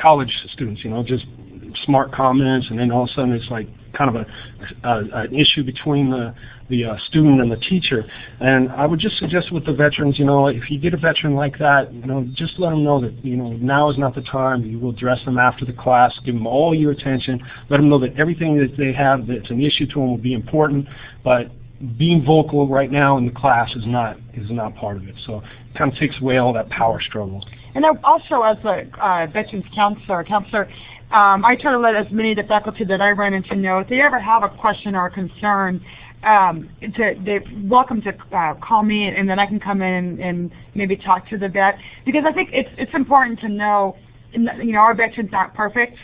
college students, just smart comments, and then all of a sudden it's like kind of an issue between the student and the teacher. And I would just suggest with the veterans, if you get a veteran like that, just let them know that, now is not the time. You will address them after the class, give them all your attention, let them know that everything that they have that's an issue to them will be important, but being vocal right now in the class is not part of it. So it kind of takes away all that power struggle. And also, as a veterans counselor, I try to let as many of the faculty that I run into know if they ever have a question or a concern, they're welcome to call me, and then I can come in and maybe talk to the vet, because I think it's important to know, our veterans aren't perfect,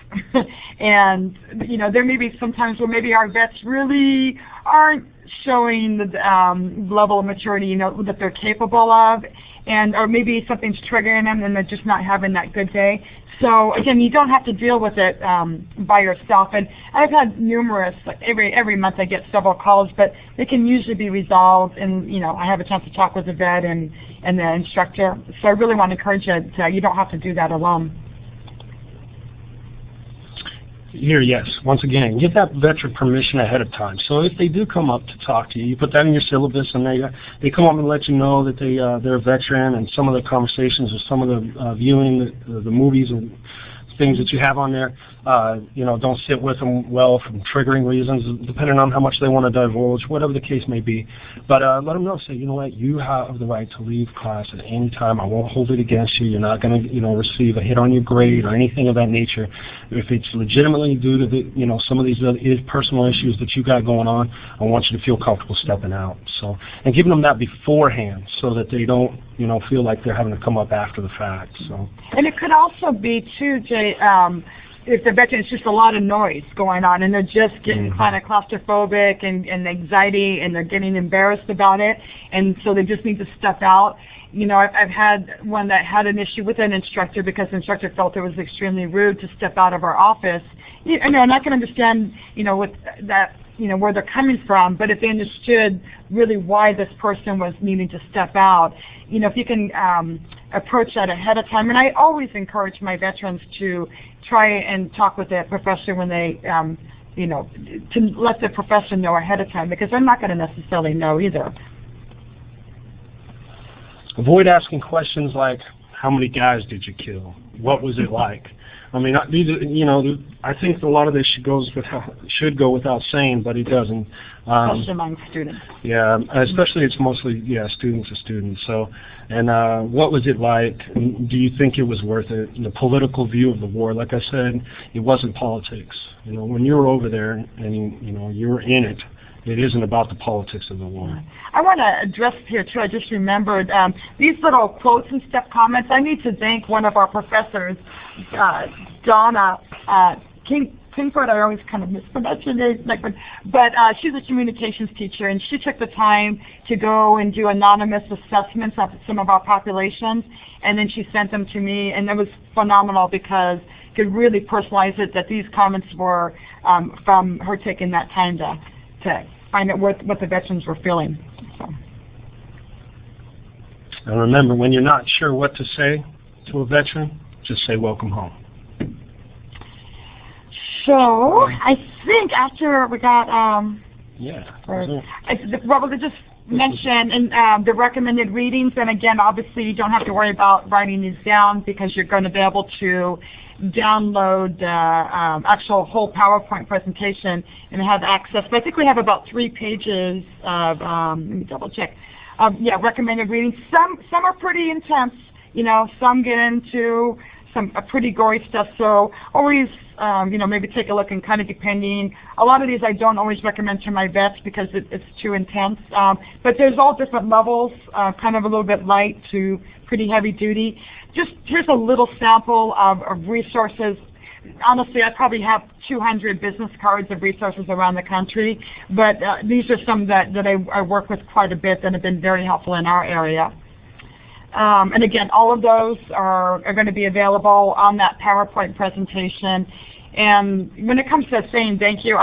and there may be sometimes where maybe our vets really aren't showing the level of maturity, you know, that they're capable of, and or maybe something's triggering them and they're just not having that good day. So again, you don't have to deal with it by yourself. And I've had numerous, like every month I get several calls, but they can usually be resolved, and you know, I have a chance to talk with the vet and the instructor. So I really want to encourage you that you don't have to do that alone. Here, yes. Once again, give that veteran permission ahead of time. So if they do come up to talk to you, you put that in your syllabus, and they come up and let you know that they're a veteran, and some of the conversations or some of the viewing the movies and things that you have on there, you know, don't sit with them well from triggering reasons, depending on how much they want to divulge, whatever the case may be. But let them know, say, you know what, you have the right to leave class at any time. I won't hold it against you. You're not going to, you know, receive a hit on your grade or anything of that nature. If it's legitimately due to the, you know, some of these other personal issues that you got going on, I want you to feel comfortable stepping out. So, and giving them that beforehand so that they don't, you know, feel like they're having to come up after the fact. So. And it could also be too, Jay, if the veteran, it's just a lot of noise going on and they're just getting kind of claustrophobic and anxiety, and they're getting embarrassed about it, and so they just need to step out. You know, I've had one that had an issue with an instructor because the instructor felt it was extremely rude to step out of our office. You know, and I can understand, you know, with that, you know, where they're coming from, but if they understood really why this person was needing to step out, you know, if you can approach that ahead of time. And I always encourage my veterans to try and talk with their professor when they, you know, to let the professor know ahead of time, because they're not going to necessarily know either. Avoid asking questions like, how many guys did you kill? What was it like? I mean, you know, I think a lot of this should go without saying, but it doesn't. Especially among students. Yeah, especially it's mostly, students to students. So, and what was it like? Do you think it was worth it? The political view of the war, like I said, it wasn't politics. You know, when you're over there and, you know, you're in it, it isn't about the politics of the war. I want to address here, too, I just remembered, these little quotes and stuff, comments. I need to thank one of our professors, Donna Kingford. I always kind of mispronounce her name, but she's a communications teacher, and she took the time to go and do anonymous assessments of some of our populations, and then she sent them to me, and it was phenomenal because you could really personalize it, that these comments were from her taking that time to find out what the veterans were feeling. So. And remember, when you're not sure what to say to a veteran, just say welcome home. So I think after we got Robert just mentioned and the recommended readings, and again, obviously you don't have to worry about writing these down because you're going to be able to download the actual whole PowerPoint presentation and have access. But I think we have about 3 pages of, let me double check, recommended readings. Some are pretty intense, you know, some get into some pretty gory stuff, so always, you know, maybe take a look and kind of depending. A lot of these I don't always recommend to my vets because it's too intense, but there's all different levels, kind of a little bit light to pretty heavy duty. Just here's a little sample of resources. Honestly, I probably have 200 business cards of resources around the country, but these are some that I work with quite a bit that have been very helpful in our area. And again, all of those are going to be available on that PowerPoint presentation. And when it comes to saying thank you,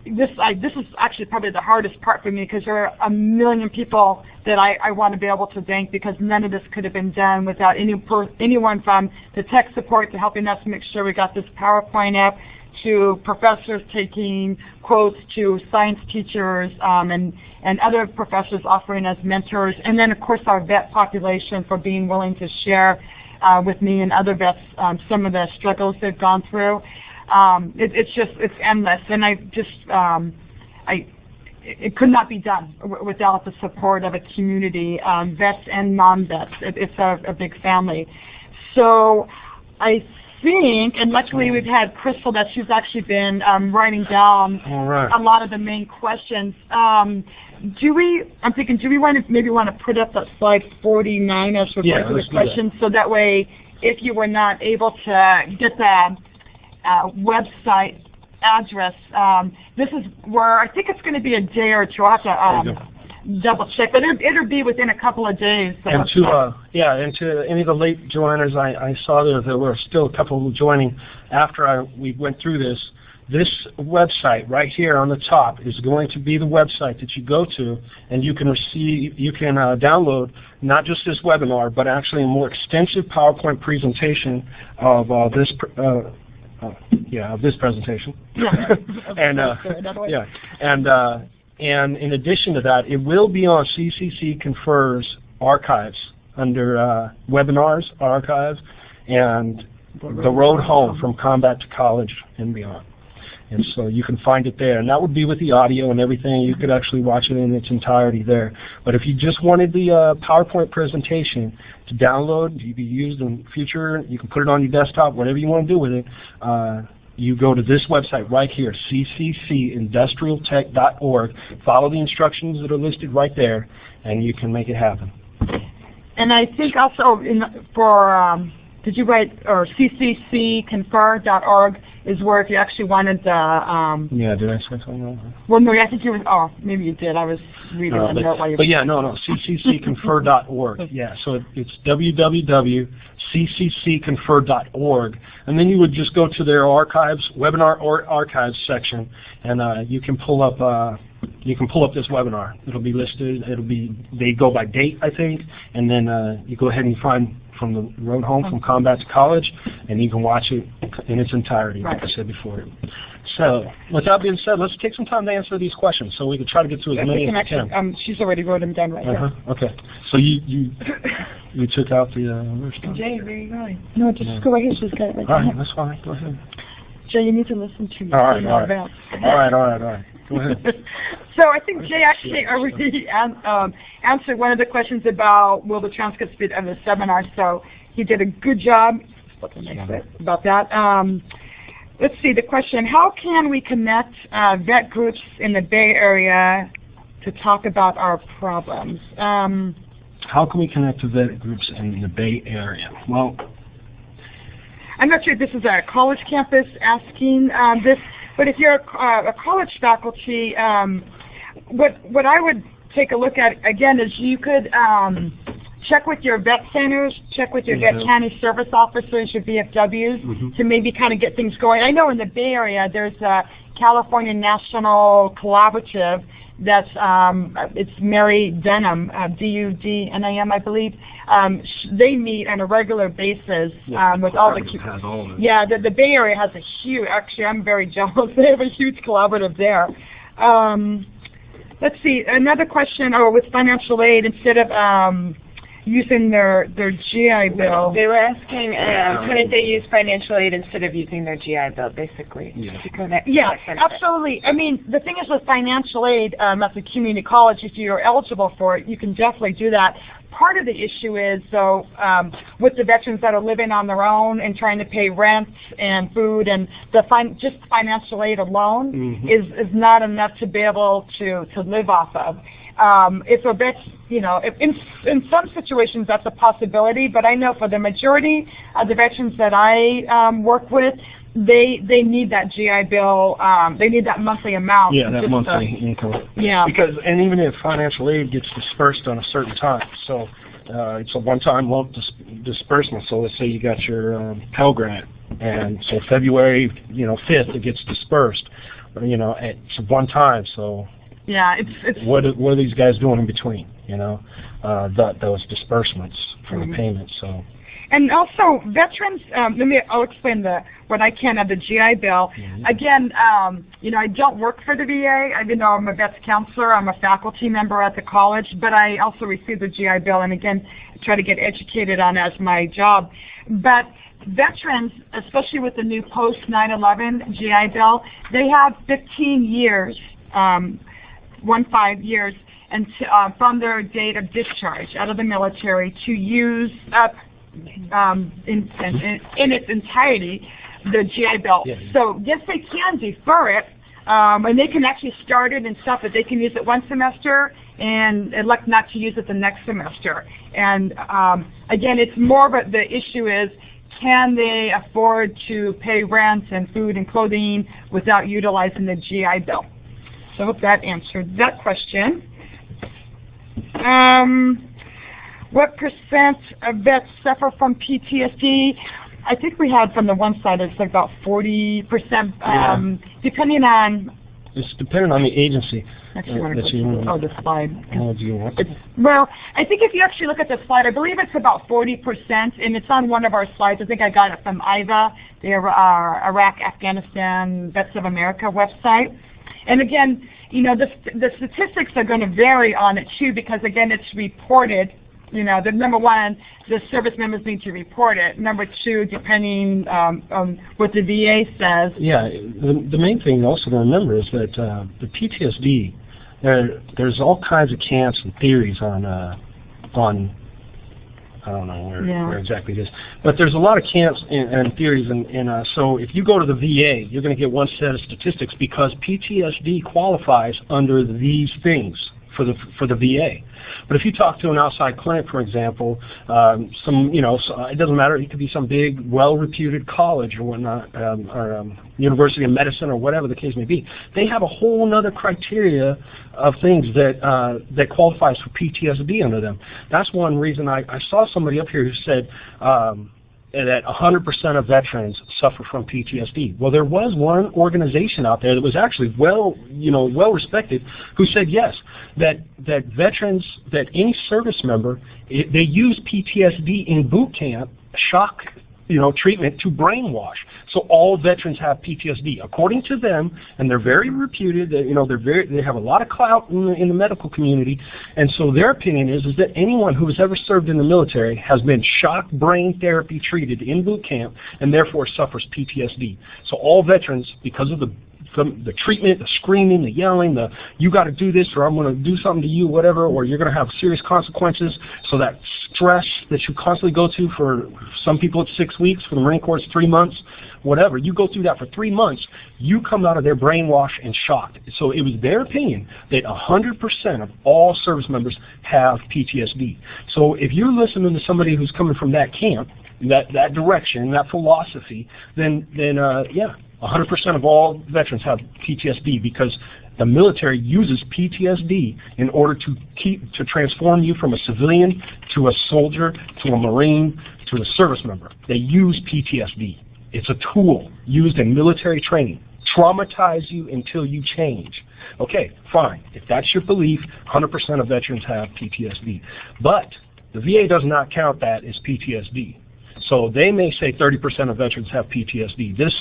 this is actually probably the hardest part for me because there are a million people that I want to be able to thank, because none of this could have been done without anyone from the tech support to helping us make sure we got this PowerPoint up, to professors taking quotes, to science teachers and other professors offering us mentors, and then of course our vet population for being willing to share with me and other vets some of the struggles they've gone through. It's endless, and it could not be done without the support of a community, vets and non-vets. It's a big family. So I think, and luckily we've had Crystal that she's actually been writing down a lot of the main questions. Do we want to put up that slide 49 as regards to the questions, so that way if you were not able to get the website address. This is where I think it's going to be a day or two. I'll have to double check, but it'll be within a couple of days. So. And to any of the late joiners, I saw there were still a couple joining after we went through this. This website right here on the top is going to be the website that you go to, and you can download not just this webinar, but actually a more extensive PowerPoint presentation of this presentation. Yeah. And in addition to that, it will be on CCC Confer's archives under webinars, archives, and the road home from combat to college and beyond. And so you can find it there. And that would be with the audio and everything. You could actually watch it in its entirety there. But if you just wanted the PowerPoint presentation to download, to be used in the future, you can put it on your desktop, whatever you want to do with it. You go to this website right here, cccindustrialtech.org. Follow the instructions that are listed right there, and you can make it happen. And I think also did you write, or ccconfer.org is where if you actually wanted the... yeah, did I say something? Well, no, I think you were, maybe you did. I was reading the note while you were... But yeah, no, ccconfer.org. Yeah, so it's www.ccconfer.org. And then you would just go to their archives, webinar or archives section, and you can pull up this webinar. It'll be listed. They go by date, I think, and then you go ahead and find from the road home from combat to college, and you can watch it in its entirety, like I said before. So, with that being said, let's take some time to answer these questions so we can try to get to as many as we can. She's already wrote them down right here. Okay. So you took out the response? Jay, where are you going? No, just go right here. She's got it right there. All right, that's fine. Go ahead. Jay, you need to listen to me. All right. Go ahead. So I think Jay actually already answered one of the questions about will the transcripts be of the seminar. So he did a good job about that. Let's see the question: how can we connect vet groups in the Bay Area to talk about our problems? How can we connect to vet groups in the Bay Area? Well, I'm not sure if this is a college campus asking this. But if you're a college faculty, what I would take a look at, again, is you could check with your vet centers, check with your vet county service officers, your VFWs, to maybe kind of get things going. I know in the Bay Area there's a California National Collaborative that's, it's Mary Denham, D-U-D-N-A-M, I believe. They meet on a regular basis with all the... Yeah, the Bay Area has a huge, actually I'm very jealous, they have a huge collaborative there. Let's see, another question, with financial aid, instead of using their GI Bill. They were asking, couldn't they use financial aid instead of using their GI Bill, basically? Yeah, absolutely. I mean, the thing is with financial aid at the community college, if you're eligible for it, you can definitely do that. Part of the issue is, though, with the veterans that are living on their own and trying to pay rent and food, and just financial aid alone is not enough to be able to live off of. If a vet, in some situations that's a possibility, but I know for the majority of the veterans that I work with, they need that GI Bill. They need that monthly amount. Yeah, that monthly income. Yeah. Because, and even if financial aid gets dispersed on a certain time, so it's a one-time lump disbursement. So let's say you got your Pell Grant, and so February, 5th it gets dispersed. It's one time, so. Yeah, it's what are these guys doing in between? Those disbursements for the payments. So. And also, veterans. I'll explain what I can of the GI Bill. Again, I don't work for the VA. I'm a vets counselor. I'm a faculty member at the college, but I also receive the GI Bill, and again, try to get educated on as my job. But veterans, especially with the new post 9/11 GI Bill, they have 15 years. 15 years, and from their date of discharge out of the military to use up in its entirety the GI Bill. Yeah. So yes, they can defer it, and they can actually start it and stuff, but they can use it one semester and elect not to use it the next semester. And again, it's more of the issue is, can they afford to pay rent and food and clothing without utilizing the GI Bill? So I hope that answered that question. What percent of vets suffer from PTSD? I think we had from the one side, it's like about 40%, depending on... It's dependent on the agency. Actually, the slide. Oh, do you want? Well, I think if you actually look at the slide, I believe it's about 40%, and it's on one of our slides. I think I got it from IVA, the Iraq, Afghanistan, Vets of America website. And again, you know, the statistics are going to vary on it too, because again, it's reported. You know, the number one, the service members need to report it. Number two, depending on what the VA says. Yeah, the main thing also to remember is that the PTSD, there's all kinds of camps and theories on I don't know where exactly it is, but there's a lot of camps and theories, and so if you go to the VA, you're going to get one set of statistics because PTSD qualifies under these things for the VA. But if you talk to an outside clinic, for example, it doesn't matter. It could be some big, well-reputed college or whatnot, or University of Medicine or whatever the case may be. They have a whole other criteria of things that qualifies for PTSD under them. That's one reason I saw somebody up here who said that 100% of veterans suffer from PTSD. Well, there was one organization out there that was actually well respected, who said yes, that veterans, that any service member, they use PTSD in boot camp, shock treatment to brainwash. So all veterans have PTSD, according to them, and they're very reputed. They have a lot of clout in the medical community, and so their opinion is that anyone who has ever served in the military has been shock brain therapy treated in boot camp, and therefore suffers PTSD. So all veterans, because of the treatment, the screaming, the yelling, the you got to do this or I'm going to do something to you, whatever, or you're going to have serious consequences. So that stress that you constantly go to, for some people it's 6 weeks, for the Marine Corps it's 3 months, whatever. You go through that for 3 months, you come out of there brainwashed and shocked. So it was their opinion that 100% of all service members have PTSD. So if you're listening to somebody who's coming from that camp, that direction, that philosophy, then 100% of all veterans have PTSD, because the military uses PTSD in order to transform you from a civilian to a soldier to a Marine to a service member. They use PTSD. It's a tool used in military training. Traumatize you until you change. Okay, fine. If that's your belief, 100% of veterans have PTSD. But the VA does not count that as PTSD. So they may say 30% of veterans have PTSD. This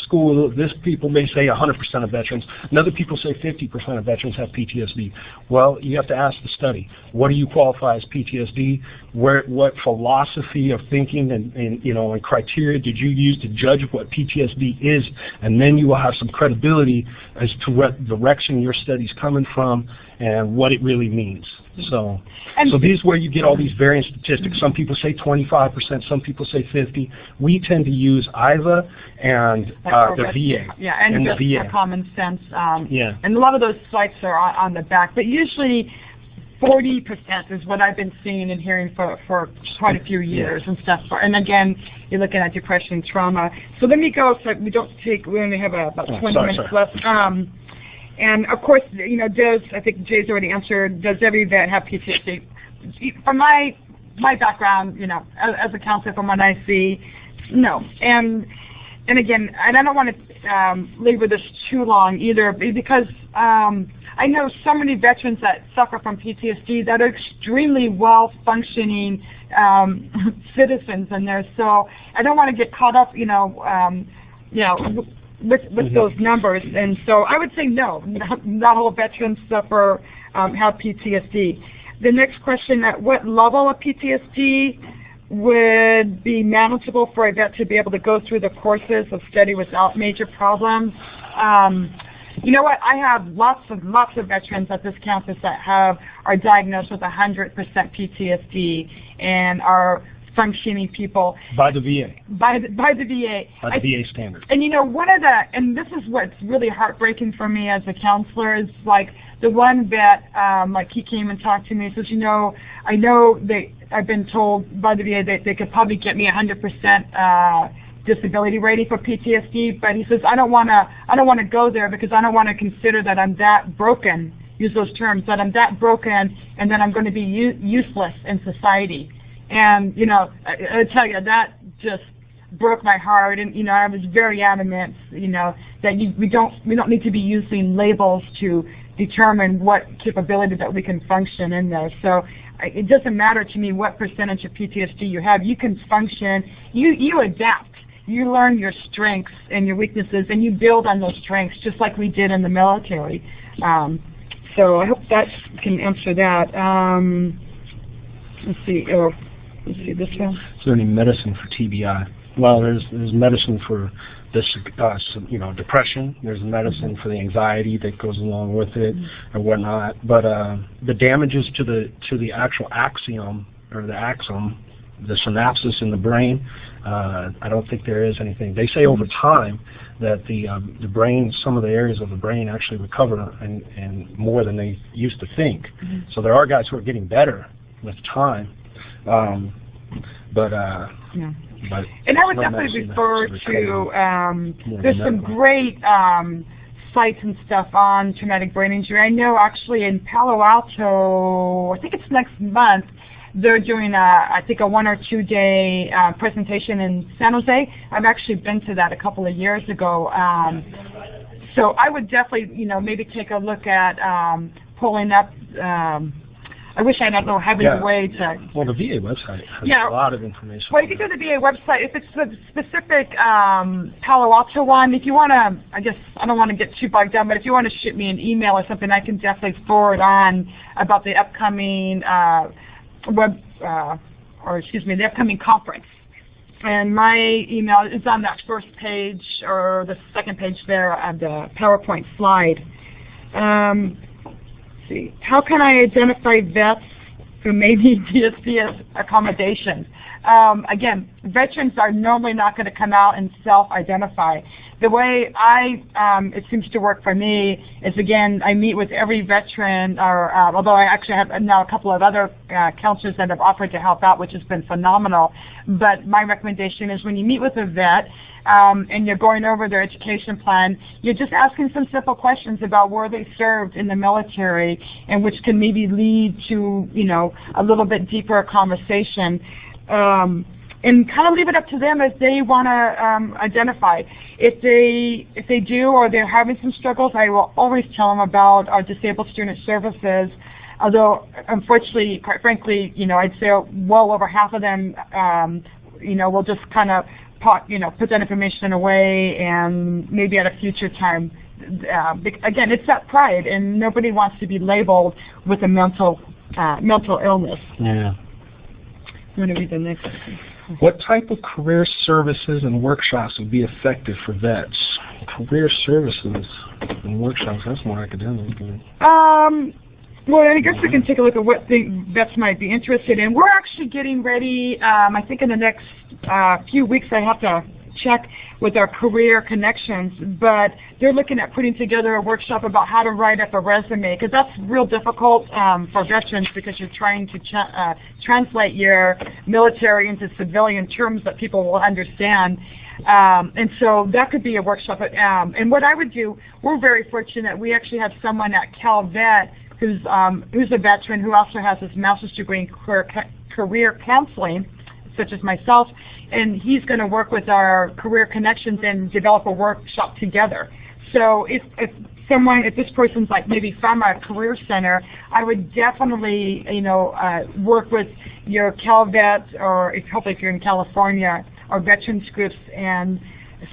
people may say 100% of veterans. And other people say 50% of veterans have PTSD. Well, you have to ask the study. What do you qualify as PTSD? What philosophy of thinking and criteria did you use to judge what PTSD is? And then you will have some credibility as to what direction your study's coming from and what it really means. So these is where you get all these varying statistics. Some people say 25%, some people say 50%. We tend to use IVA and the VA. Yeah, and just the VA. Common sense. And a lot of those sites are on the back, but usually 40% is what I've been seeing and hearing for quite a few years and stuff. And again, you're looking at depression and trauma. So let me go, so we only have about 20 minutes left. And of course, I think Jay's already answered, does every vet have PTSD? From my background, as a counselor, from what I see, no. And again, and I don't want to labor this too long either, because I know so many veterans that suffer from PTSD that are extremely well-functioning citizens in there. So I don't want to get caught up, with those numbers. And so I would say no, not all veterans have PTSD. The next question, at what level of PTSD would be manageable for a vet to be able to go through the courses of study without major problems? You know what? I have lots of veterans at this campus that are diagnosed with 100% PTSD and are functioning people. By the VA. By the VA. By the VA standard. And and this is what's really heartbreaking for me as a counselor, is like the one vet, he came and talked to me and says, I know I've been told by the VA that they could probably get me 100% disability rating for PTSD, but he says, I don't want to go there because I don't want to consider that I'm that broken, use those terms, that I'm that broken and then I'm going to be useless in society. And, you know, I tell you, that just broke my heart. And, you know, I was very adamant, you know, that we don't need to be using labels to determine what capability that we can function in there. So it doesn't matter to me what percentage of PTSD you have. You can function, you adapt. You learn your strengths and your weaknesses, and you build on those strengths, just like we did in the military. So I hope that can answer that. Let's see this one. Is there any medicine for TBI? Well, there's medicine for this, you know, depression. There's medicine for the anxiety that goes along with it, and whatnot. But the damages to the actual axiom or the axon, the synapses in the brain, I don't think there is anything. They say over time that the brain, some of the areas of the brain actually recover and more than they used to think. So there are guys who are getting better with time. But and I would definitely refer to, there's some great sites and stuff on traumatic brain injury. I know actually in Palo Alto, I think it's next month, they're doing I think a 1 or 2 day presentation in San Jose. I've actually been to that a couple of years ago. So I would definitely, you know, maybe take a look at pulling up, I wish I had a having a way to. Well, the VA website has a lot of information. Well, you can go to the VA website. If it's the specific Palo Alto one, if you want to, I guess I don't want to get too bogged down, but if you want to shoot me an email or something, I can definitely forward on about the upcoming the upcoming conference. And my email is on that first page or the second page there of the PowerPoint slide. How can I identify vets who may need DSP accommodations? Again, veterans are normally not going to come out and self-identify. The way it seems to work for me is, again, I meet with every veteran, or although I actually have now a couple of other counselors that have offered to help out, which has been phenomenal. But my recommendation is when you meet with a vet, and you're going over their education plan, you're just asking some simple questions about where they served in the military, and which can maybe lead to, you know, a little bit deeper conversation. And kind of leave it up to them if they want to identify. If they do, or they're having some struggles, I will always tell them about our disabled student services. Although, unfortunately, quite frankly, you know, I'd say well over half of them, you know, will just kind of put that information away, and maybe at a future time. Again, it's that pride, and nobody wants to be labeled with a mental illness. Yeah. You want to read the next one? What type of career services and workshops would be effective for vets? Career services and workshops, that's more academic. Well, I guess we can take a look at what the vets might be interested in. We're actually getting ready, I think in the next few weeks. I have to check with our career connections, but they're looking at putting together a workshop about how to write up a resume, because that's real difficult for veterans, because you're trying to translate your military into civilian terms that people will understand. And so that could be a workshop. And what I would do, we're very fortunate. We actually have someone at Cal Vet who's a veteran who also has his master's degree in career counseling, such as myself, and he's going to work with our career connections and develop a workshop together. So if this person's like maybe from a career center, I would definitely, you know, work with your CalVet, or hopefully if you're in California, or veterans groups. And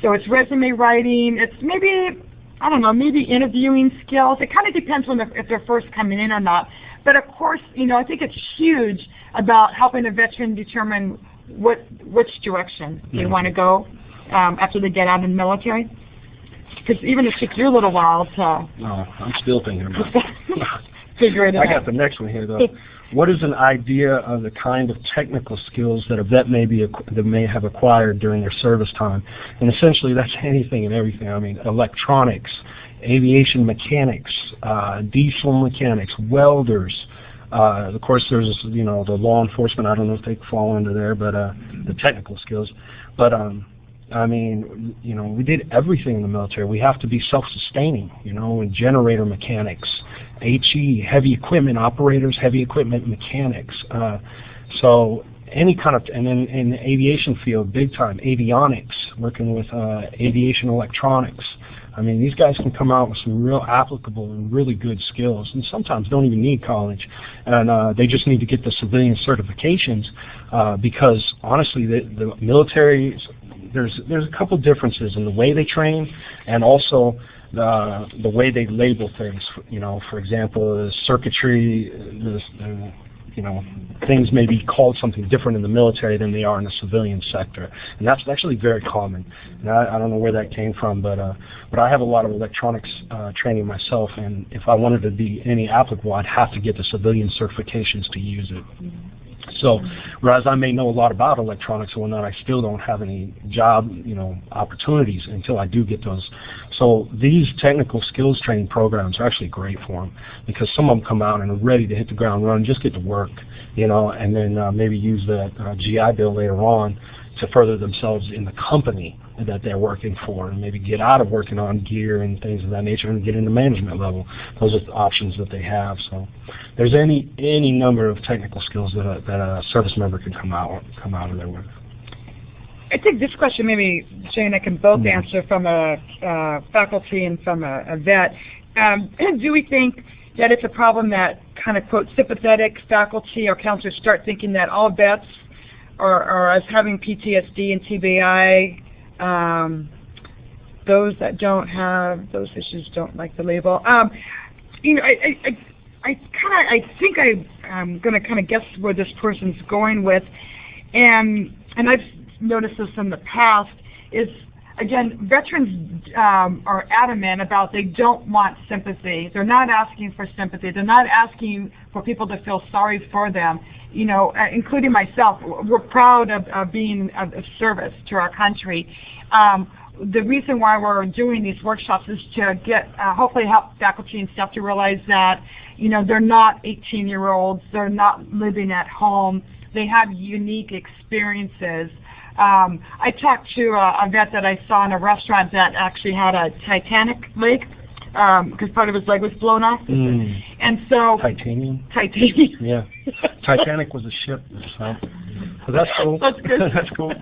so it's resume writing, it's maybe, I don't know, maybe interviewing skills. It kind of depends on if they're first coming in or not. But of course, you know, I think it's huge about helping a veteran determine which direction they want to go after they get out in the military. Because even if it took you a little while to... No, I'm still thinking about it. Figure it out. I got the next one here, though. What is an idea of the kind of technical skills that a vet may have acquired during their service time? And essentially, that's anything and everything. I mean, electronics, aviation mechanics, diesel mechanics, welders. Of course, there's, you know, the law enforcement. I don't know if they fall into there, but the technical skills. But I mean, you know, we did everything in the military. We have to be self-sustaining, you know, and generator mechanics, HE, heavy equipment operators, heavy equipment mechanics. So any kind of, and then in the aviation field, big time, avionics, working with aviation electronics. I mean, these guys can come out with some real applicable and really good skills, and sometimes don't even need college, and they just need to get the civilian certifications because, honestly, the military, there's a couple differences in the way they train and also the way they label things. You know, for example, the circuitry, you know, things may be called something different in the military than they are in the civilian sector, and that's actually very common. And I don't know where that came from, but I have a lot of electronics training myself, and if I wanted to be any applicable, I'd have to get the civilian certifications to use it. So, whereas I may know a lot about electronics and whatnot, I still don't have any job, you know, opportunities until I do get those. So these technical skills training programs are actually great for them because some of them come out and are ready to hit the ground running, just get to work, you know, and then maybe use that GI Bill later on to further themselves in the company that they're working for, and maybe get out of working on gear and things of that nature and get into management level. Those are the options that they have. So there's any number of technical skills that a service member can come out of their work. I think this question maybe Jay and I can both answer from a faculty and from a vet. Do we think that it's a problem that kind of, quote, sympathetic faculty or counselors start thinking that all vets are as having PTSD and TBI? Those that don't have those issues don't like the label. You know, I think I'm going to kind of guess where this person's going with, and I've noticed this in the past, is, again, veterans are adamant about they don't want sympathy. They're not asking for sympathy. They're not asking for people to feel sorry for them. You know, including myself, we're proud of being of service to our country. The reason why we're doing these workshops is to get, hopefully help faculty and staff to realize that, you know, they're not 18-year-olds. They're not living at home. They have unique experiences. I talked to a vet that I saw in a restaurant that actually had a Titanic leg because part of his leg was blown off. And so... Titanium? Yeah. Titanic was a ship. So that's cool. That's good. That's cool.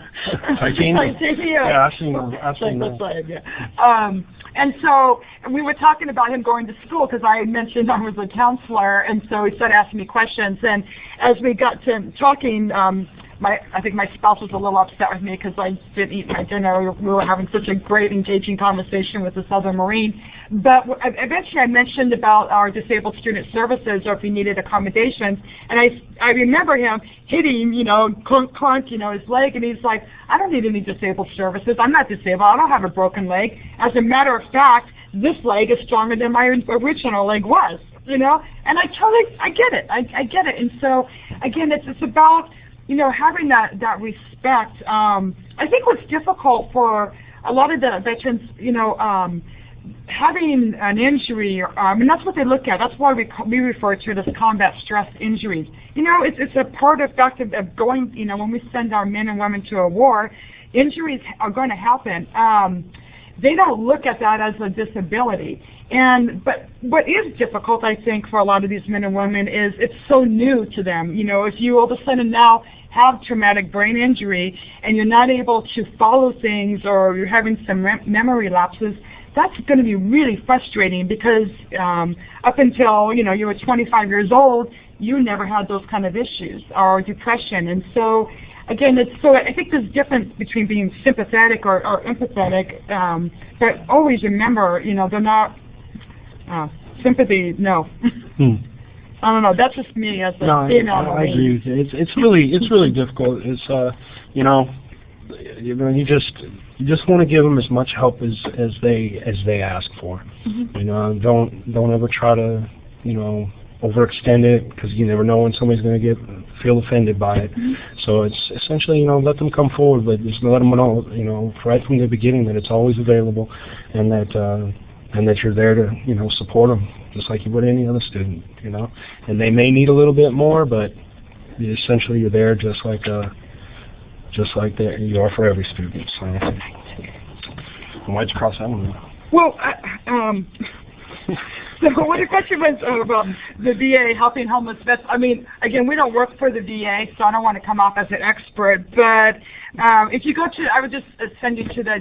Titanium. Yeah, I've seen that. Yeah. And so we were talking about him going to school because I mentioned I was a counselor, and so he started asking me questions. And as we got to talking, I think my spouse was a little upset with me because I didn't eat my dinner. We were having such a great, engaging conversation with this other Marine. But eventually I mentioned about our disabled student services, or if he needed accommodations. And I remember him hitting, you know, clunk, clunk, you know, his leg. And he's like, I don't need any disabled services. I'm not disabled. I don't have a broken leg. As a matter of fact, this leg is stronger than my original leg was, you know. And I get it. I get it. And so, again, it's about, you know, having that respect. I think what's difficult for a lot of the veterans, you know, having an injury, and that's what they look at. That's why we refer to it as combat stress injuries. You know, it's a part of fact of going, you know, when we send our men and women to a war, injuries are going to happen. They don't look at that as a disability. But what is difficult, I think, for a lot of these men and women is it's so new to them. You know, if you all of a sudden now have traumatic brain injury and you're not able to follow things, or you're having some memory lapses, that's going to be really frustrating because up until, you know, you were 25 years old, you never had those kind of issues or depression. And so, again, I think there's a difference between being sympathetic or empathetic, but always remember, you know, they're not sympathy, no. I don't know. That's just me as a female. I agree with you. It's really difficult. It's you know, you just want to give them as much help as they ask for. You know, don't ever try to, you know, overextend it, because you never know when somebody's going to feel offended by it. So it's essentially, you know, let them come forward, but just let them know, you know, right from the beginning that it's always available, and that you're there to, you know, support them just like you would any other student, you know. And they may need a little bit more, but essentially you're there just like just like you are for every student. So, why'd you cross that one out? Well, so what the question was about the VA helping homeless vets. I mean, again, we don't work for the VA, so I don't want to come off as an expert. But if you go to, I would just send you to the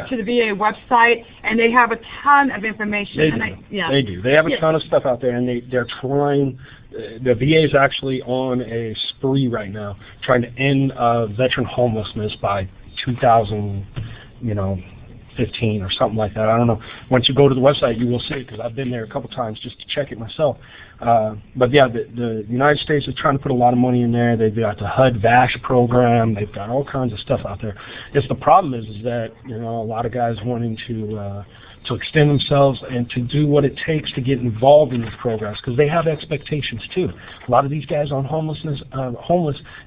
to the VA website, and they have a ton of information. They do. They do. They have a ton of stuff out there, and they're trying. The VA is actually on a spree right now, trying to end veteran homelessness by 2015 or something like that. I don't know. Once you go to the website, you will see it, because I've been there a couple times just to check it myself. But yeah, the United States is trying to put a lot of money in there. They've got the HUD VASH program. They've got all kinds of stuff out there. The problem is that a lot of guys wanting to extend themselves and to do what it takes to get involved in these programs, because they have expectations too. A lot of these guys on homeless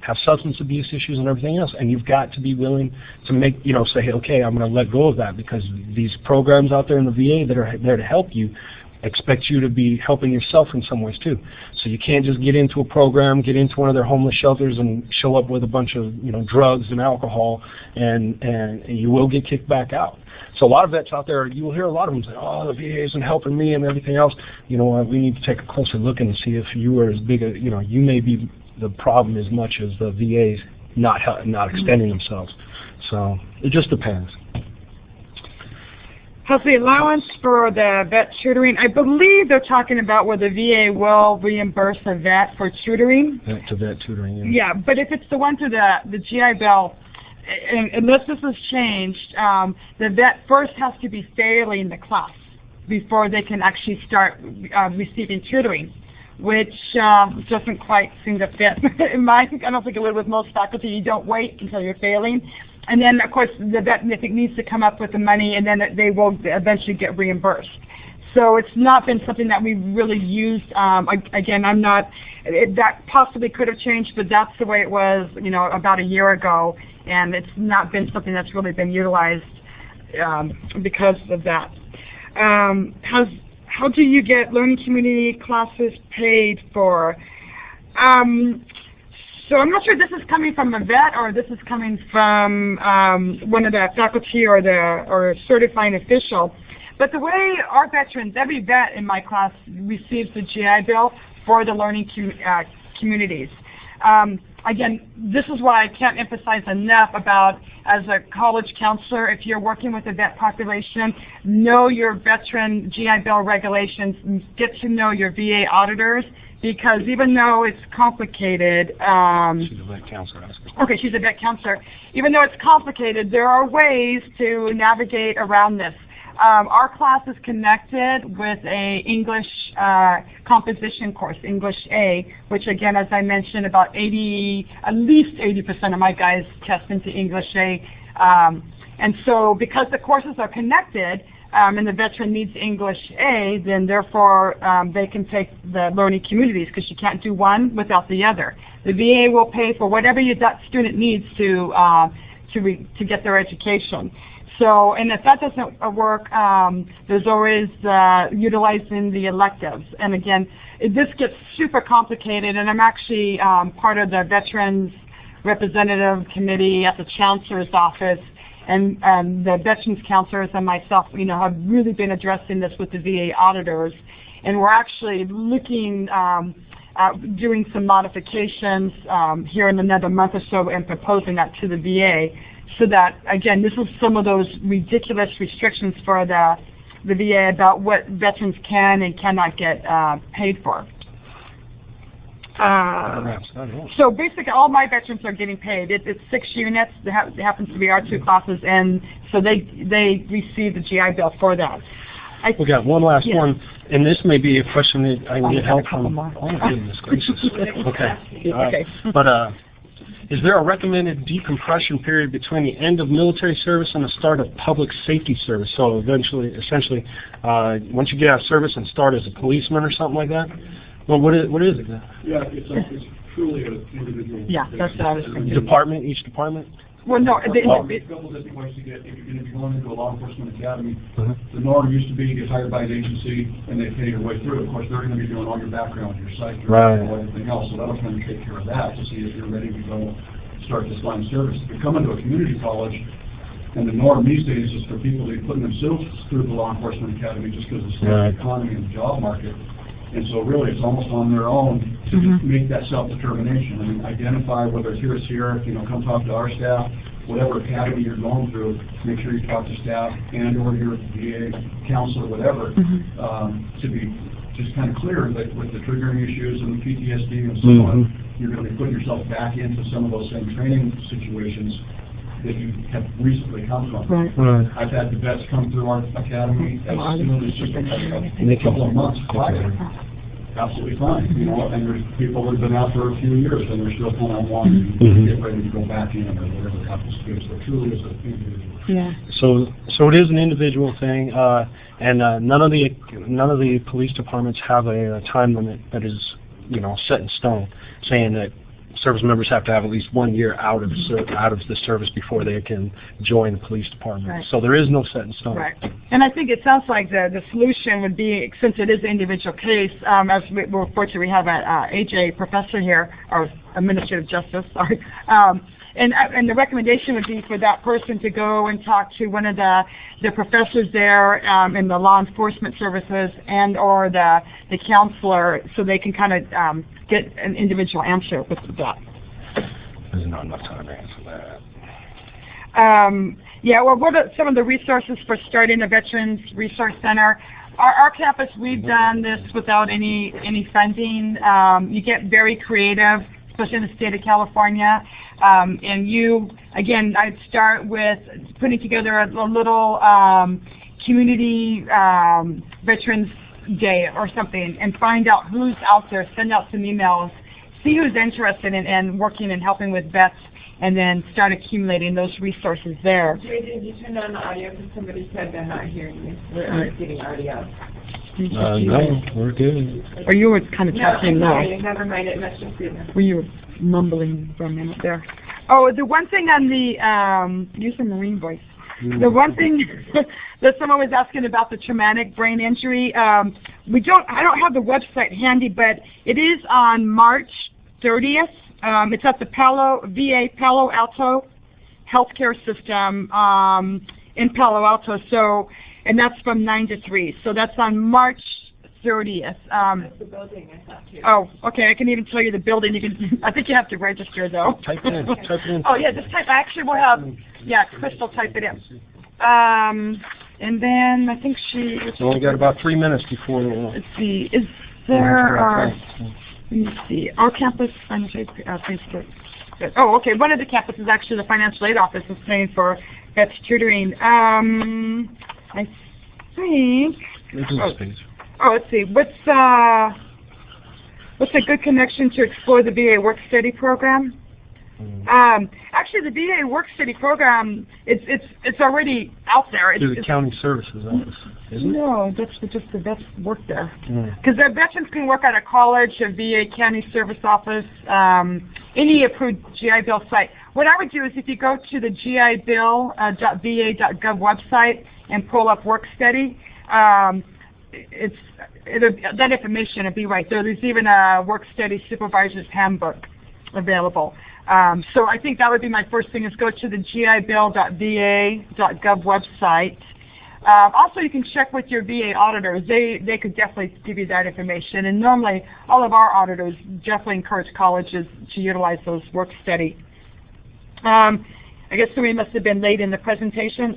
have substance abuse issues and everything else, and you've got to be willing to say, hey, okay, I'm going to let go of that, because these programs out there in the VA that are there to help you expect you to be helping yourself in some ways too. So you can't just get into a program, get into one of their homeless shelters and show up with a bunch of drugs and alcohol, and you will get kicked back out. So a lot of vets out there, you will hear a lot of them say, oh, the VA isn't helping me and everything else. You know what, we need to take a closer look and see if you are as big a, you may be the problem as much as the VA's not extending themselves. So it just depends. Has the allowance for the vet tutoring, I believe they're talking about where the VA will reimburse a vet for tutoring. Vet to vet tutoring, yeah. Yeah, but if it's the one through the GI Bill, unless this has changed, the vet first has to be failing the class before they can actually start receiving tutoring, which doesn't quite seem to fit. I don't think it would with most faculty. You don't wait until you're failing. And then, of course, the vet, if it needs to come up with the money, and then they will eventually get reimbursed. So it's not been something that we've really used. Again, that possibly could have changed, but that's the way it was, about a year ago. And it's not been something that's really been utilized because of that. How do you get learning community classes paid for? So I'm not sure this is coming from a vet or this is coming from one of the faculty or a certifying official. But the way our veterans, every vet in my class receives the GI Bill for the learning communities. Again, this is why I can't emphasize enough about, as a college counselor, if you're working with a vet population, know your veteran GI Bill regulations, get to know your VA auditors, because even though it's complicated, she's a vet counselor. Okay, she's a vet counselor. Even though it's complicated, there are ways to navigate around this. Our class is connected with a English composition course, English A, which again, as I mentioned, at least 80% of my guys test into English A. And so because the courses are connected, and the veteran needs English A, then therefore they can take the learning communities, because you can't do one without the other. The VA will pay for whatever that student needs to get their education. So, and if that doesn't work, there's always utilizing the electives. And again, this gets super complicated, and I'm actually part of the Veterans Representative Committee at the Chancellor's Office, and the Veterans Counselors and myself, have really been addressing this with the VA auditors. And we're actually looking at doing some modifications here in another month or so and proposing that to the VA. So that, again, this is some of those ridiculous restrictions for the VA about what veterans can and cannot get paid for. So basically, all my veterans are getting paid. It's 6 units. It happens to be our 2 classes, and so they receive the GI Bill for that. We got one last one, and this may be a question that I can get help from. Oh, goodness gracious. Okay. But is there a recommended decompression period between the end of military service and the start of public safety service? So essentially, once you get out of service and start as a policeman or something like that? Well, what is it? Yeah, it's truly an individual. Yeah, that's what I was thinking. Department, each department? Well, no. There's a couple of different ways to get, if you're going to be going into a law enforcement academy, the norm used to be you get hired by an agency and they pay your way through. Of course, they're going to be doing all your background, your psych, and everything else, so that'll kind of take care of that to see if you're ready to go start this line of service. If you come into a community college, and the norm these days is for people to be putting themselves through the law enforcement academy just because of the economy and the job market. And so really it's almost on their own to make that self-determination and identify whether it's here, come talk to our staff, whatever academy you're going through, make sure you talk to staff and or your VA counselor, whatever, to be just kind of clear that with the triggering issues and the PTSD and so on, you're going to be putting yourself back into some of those same training situations that you have recently come from. Right. I've had the vets come through our academy as soon as just a couple of months prior. Absolutely fine, and there's people that have been out for a few years and they're still kind of wanting to get ready to go back in or whatever happens to do. So it truly is an individual. Yeah. So it is an individual thing, and none of the police departments have a time limit that is set in stone, saying that service members have to have at least 1 year out of the service before they can join the police department. Right. So there is no set in stone. Right. And I think it sounds like the solution would be, since it is an individual case, as we're fortunate we have an AJ professor here, or administrative justice, sorry. And the recommendation would be for that person to go and talk to one of the professors there in the law enforcement services and or the counselor, so they can kind of get an individual answer with that. There's not enough time to answer that. Yeah, well, what are some of the resources for starting a Veterans Resource Center? Our campus, we've done this without any funding. You get very creative, especially in the state of California. And you, again, I'd start with putting together a little community Veterans Day or something and find out who's out there, send out some emails, see who's interested in working and helping with vets, and then start accumulating those resources there. Jay, did you turn on the audio because somebody said they're not hearing you? We're not getting audio. No, we're good. Or you were kind of talking now. Never mind, it must just be this. Were you mumbling for a minute there? Oh, the one thing on the, use a Marine voice. The one thing that someone was asking about the traumatic brain injury, I don't have the website handy, but it is on March 30th. It's at the VA Palo Alto Healthcare System in Palo Alto. So, and that's from 9 to 3. So that's on March 30th. That's the building I thought too. Oh, okay. I can even tell you the building. I think you have to register though. Type it in. Type it in. Oh yeah, just type. Actually, we'll have. Yeah, Crystal type it in. And then I think she. We only got about 3 minutes before. Let's see. Is there? Let me see. Our campus financial Facebook. Oh, okay. One of the campuses, actually, the financial aid office is paying for vets tutoring. I think. Oh, let's see. What's a good connection to explore the VA Work Study program? Actually, the VA Work Study program, it's already out there. Through the county services office, isn't it? No, that's just the vets work there. Because the veterans can work at a college, a VA county service office, any approved GI Bill site. What I would do is if you go to the gibill.va.gov website and pull up Work Study, that information will be right there. There's even a Work Study Supervisor's Handbook available. So I think that would be my first thing, is go to the gibill.va.gov website. Also, you can check with your VA auditors. They could definitely give you that information. And normally, all of our auditors definitely encourage colleges to utilize those Work Study. I guess somebody must have been late in the presentation.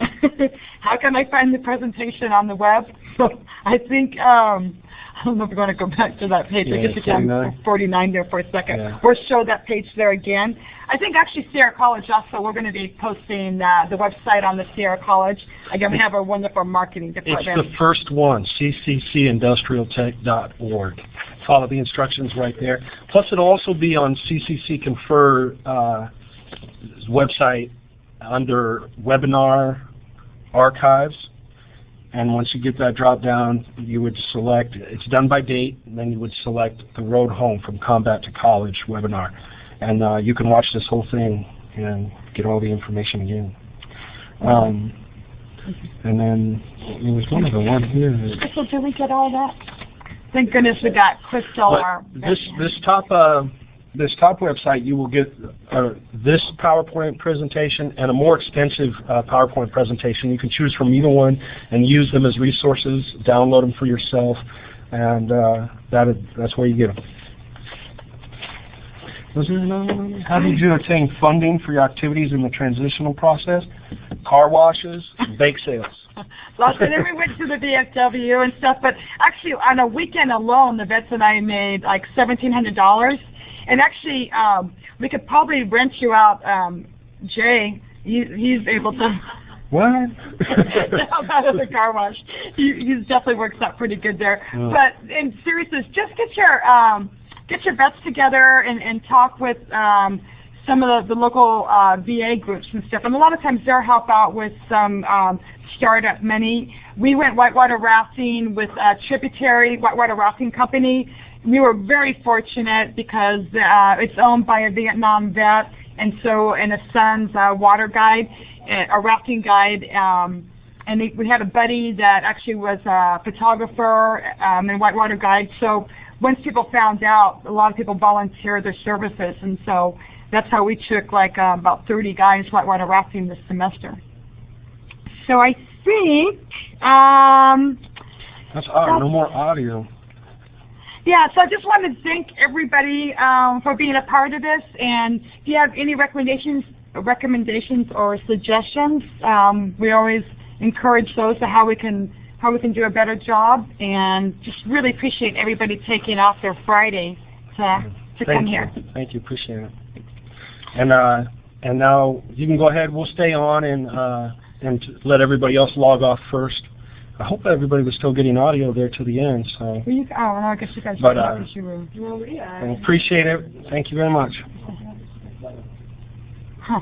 How can I find the presentation on the web? I think, I don't know if we're going to go back to that page. I guess again, 49 there for a second. Yeah. Or show that page there again. I think actually Sierra College also, we're going to be posting the website on the Sierra College. Again, we have our wonderful marketing department. It's the first one, cccindustrialtech.org. Follow the instructions right there. Plus it'll also be on CCC Confer website under webinar archives, and once you get that drop down, you would select, it's done by date, and then you would select the Road Home from Combat to College webinar, and you can watch this whole thing and get all the information again. And then there was one other one here. So did we get all that? Thank goodness we got Crystal. This top this top website, you will get this PowerPoint presentation and a more extensive PowerPoint presentation. You can choose from either one and use them as resources, download them for yourself, and that's where you get them. How did you obtain funding for your activities in the transitional process? Car washes, bake sales. Well, so then we went to the VFW and stuff, but actually on a weekend alone, the vets and I made like $1,700. And actually, we could probably rent you out, Jay. He's able to. What? Out of the car wash. He definitely works out pretty good there. Oh. But in seriousness, just get your vets together and talk with some of the local VA groups and stuff. And a lot of times they'll help out with some startup money. We went whitewater rafting with Tributary Whitewater Rafting Company. We were very fortunate because it's owned by a Vietnam vet, and his son's water guide, a rafting guide, and we had a buddy that actually was a photographer and whitewater guide. So once people found out, a lot of people volunteered their services, and so that's how we took like about 30 guys whitewater rafting this semester. So I think that's odd. No more audio. Yeah, so I just wanted to thank everybody for being a part of this. And if you have any recommendations or suggestions, we always encourage those to how we can do a better job. And just really appreciate everybody taking off their Friday to come here. Thank you, appreciate it. And now you can go ahead. We'll stay on and let everybody else log off first. I hope everybody was still getting audio there to the end. So. Well, I guess you guys. But I appreciate it. Thank you very much. Huh.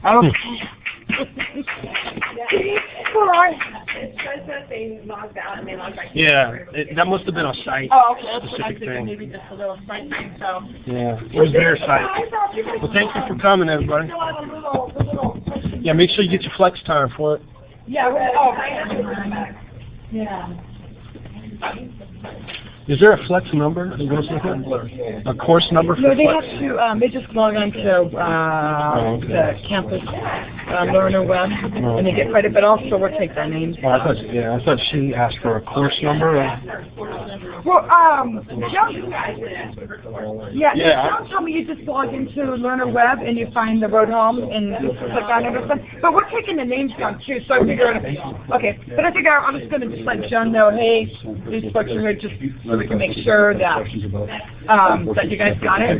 Okay. Yeah, that must have been a site. Oh, okay. That's specific thing. Maybe just a little site thing. So. Yeah, it was their site. Well, thank you for coming, everybody. Yeah, make sure you get your flex time for it. Yeah. Yeah. Is there a flex number that goes with it? A course number for No, they flex? have to. They just log on to the campus learner web, and they get credit. But also, we'll take their names. Oh, I thought she asked for a course number. Well, Joan. Joan told me you just log into learner web and you find the road home and click on it or something. But we're taking the names down too, so I figured. Okay, but I figure I'm just going to just let Joan know, hey, these folks are here just so we can make sure that that you guys got it.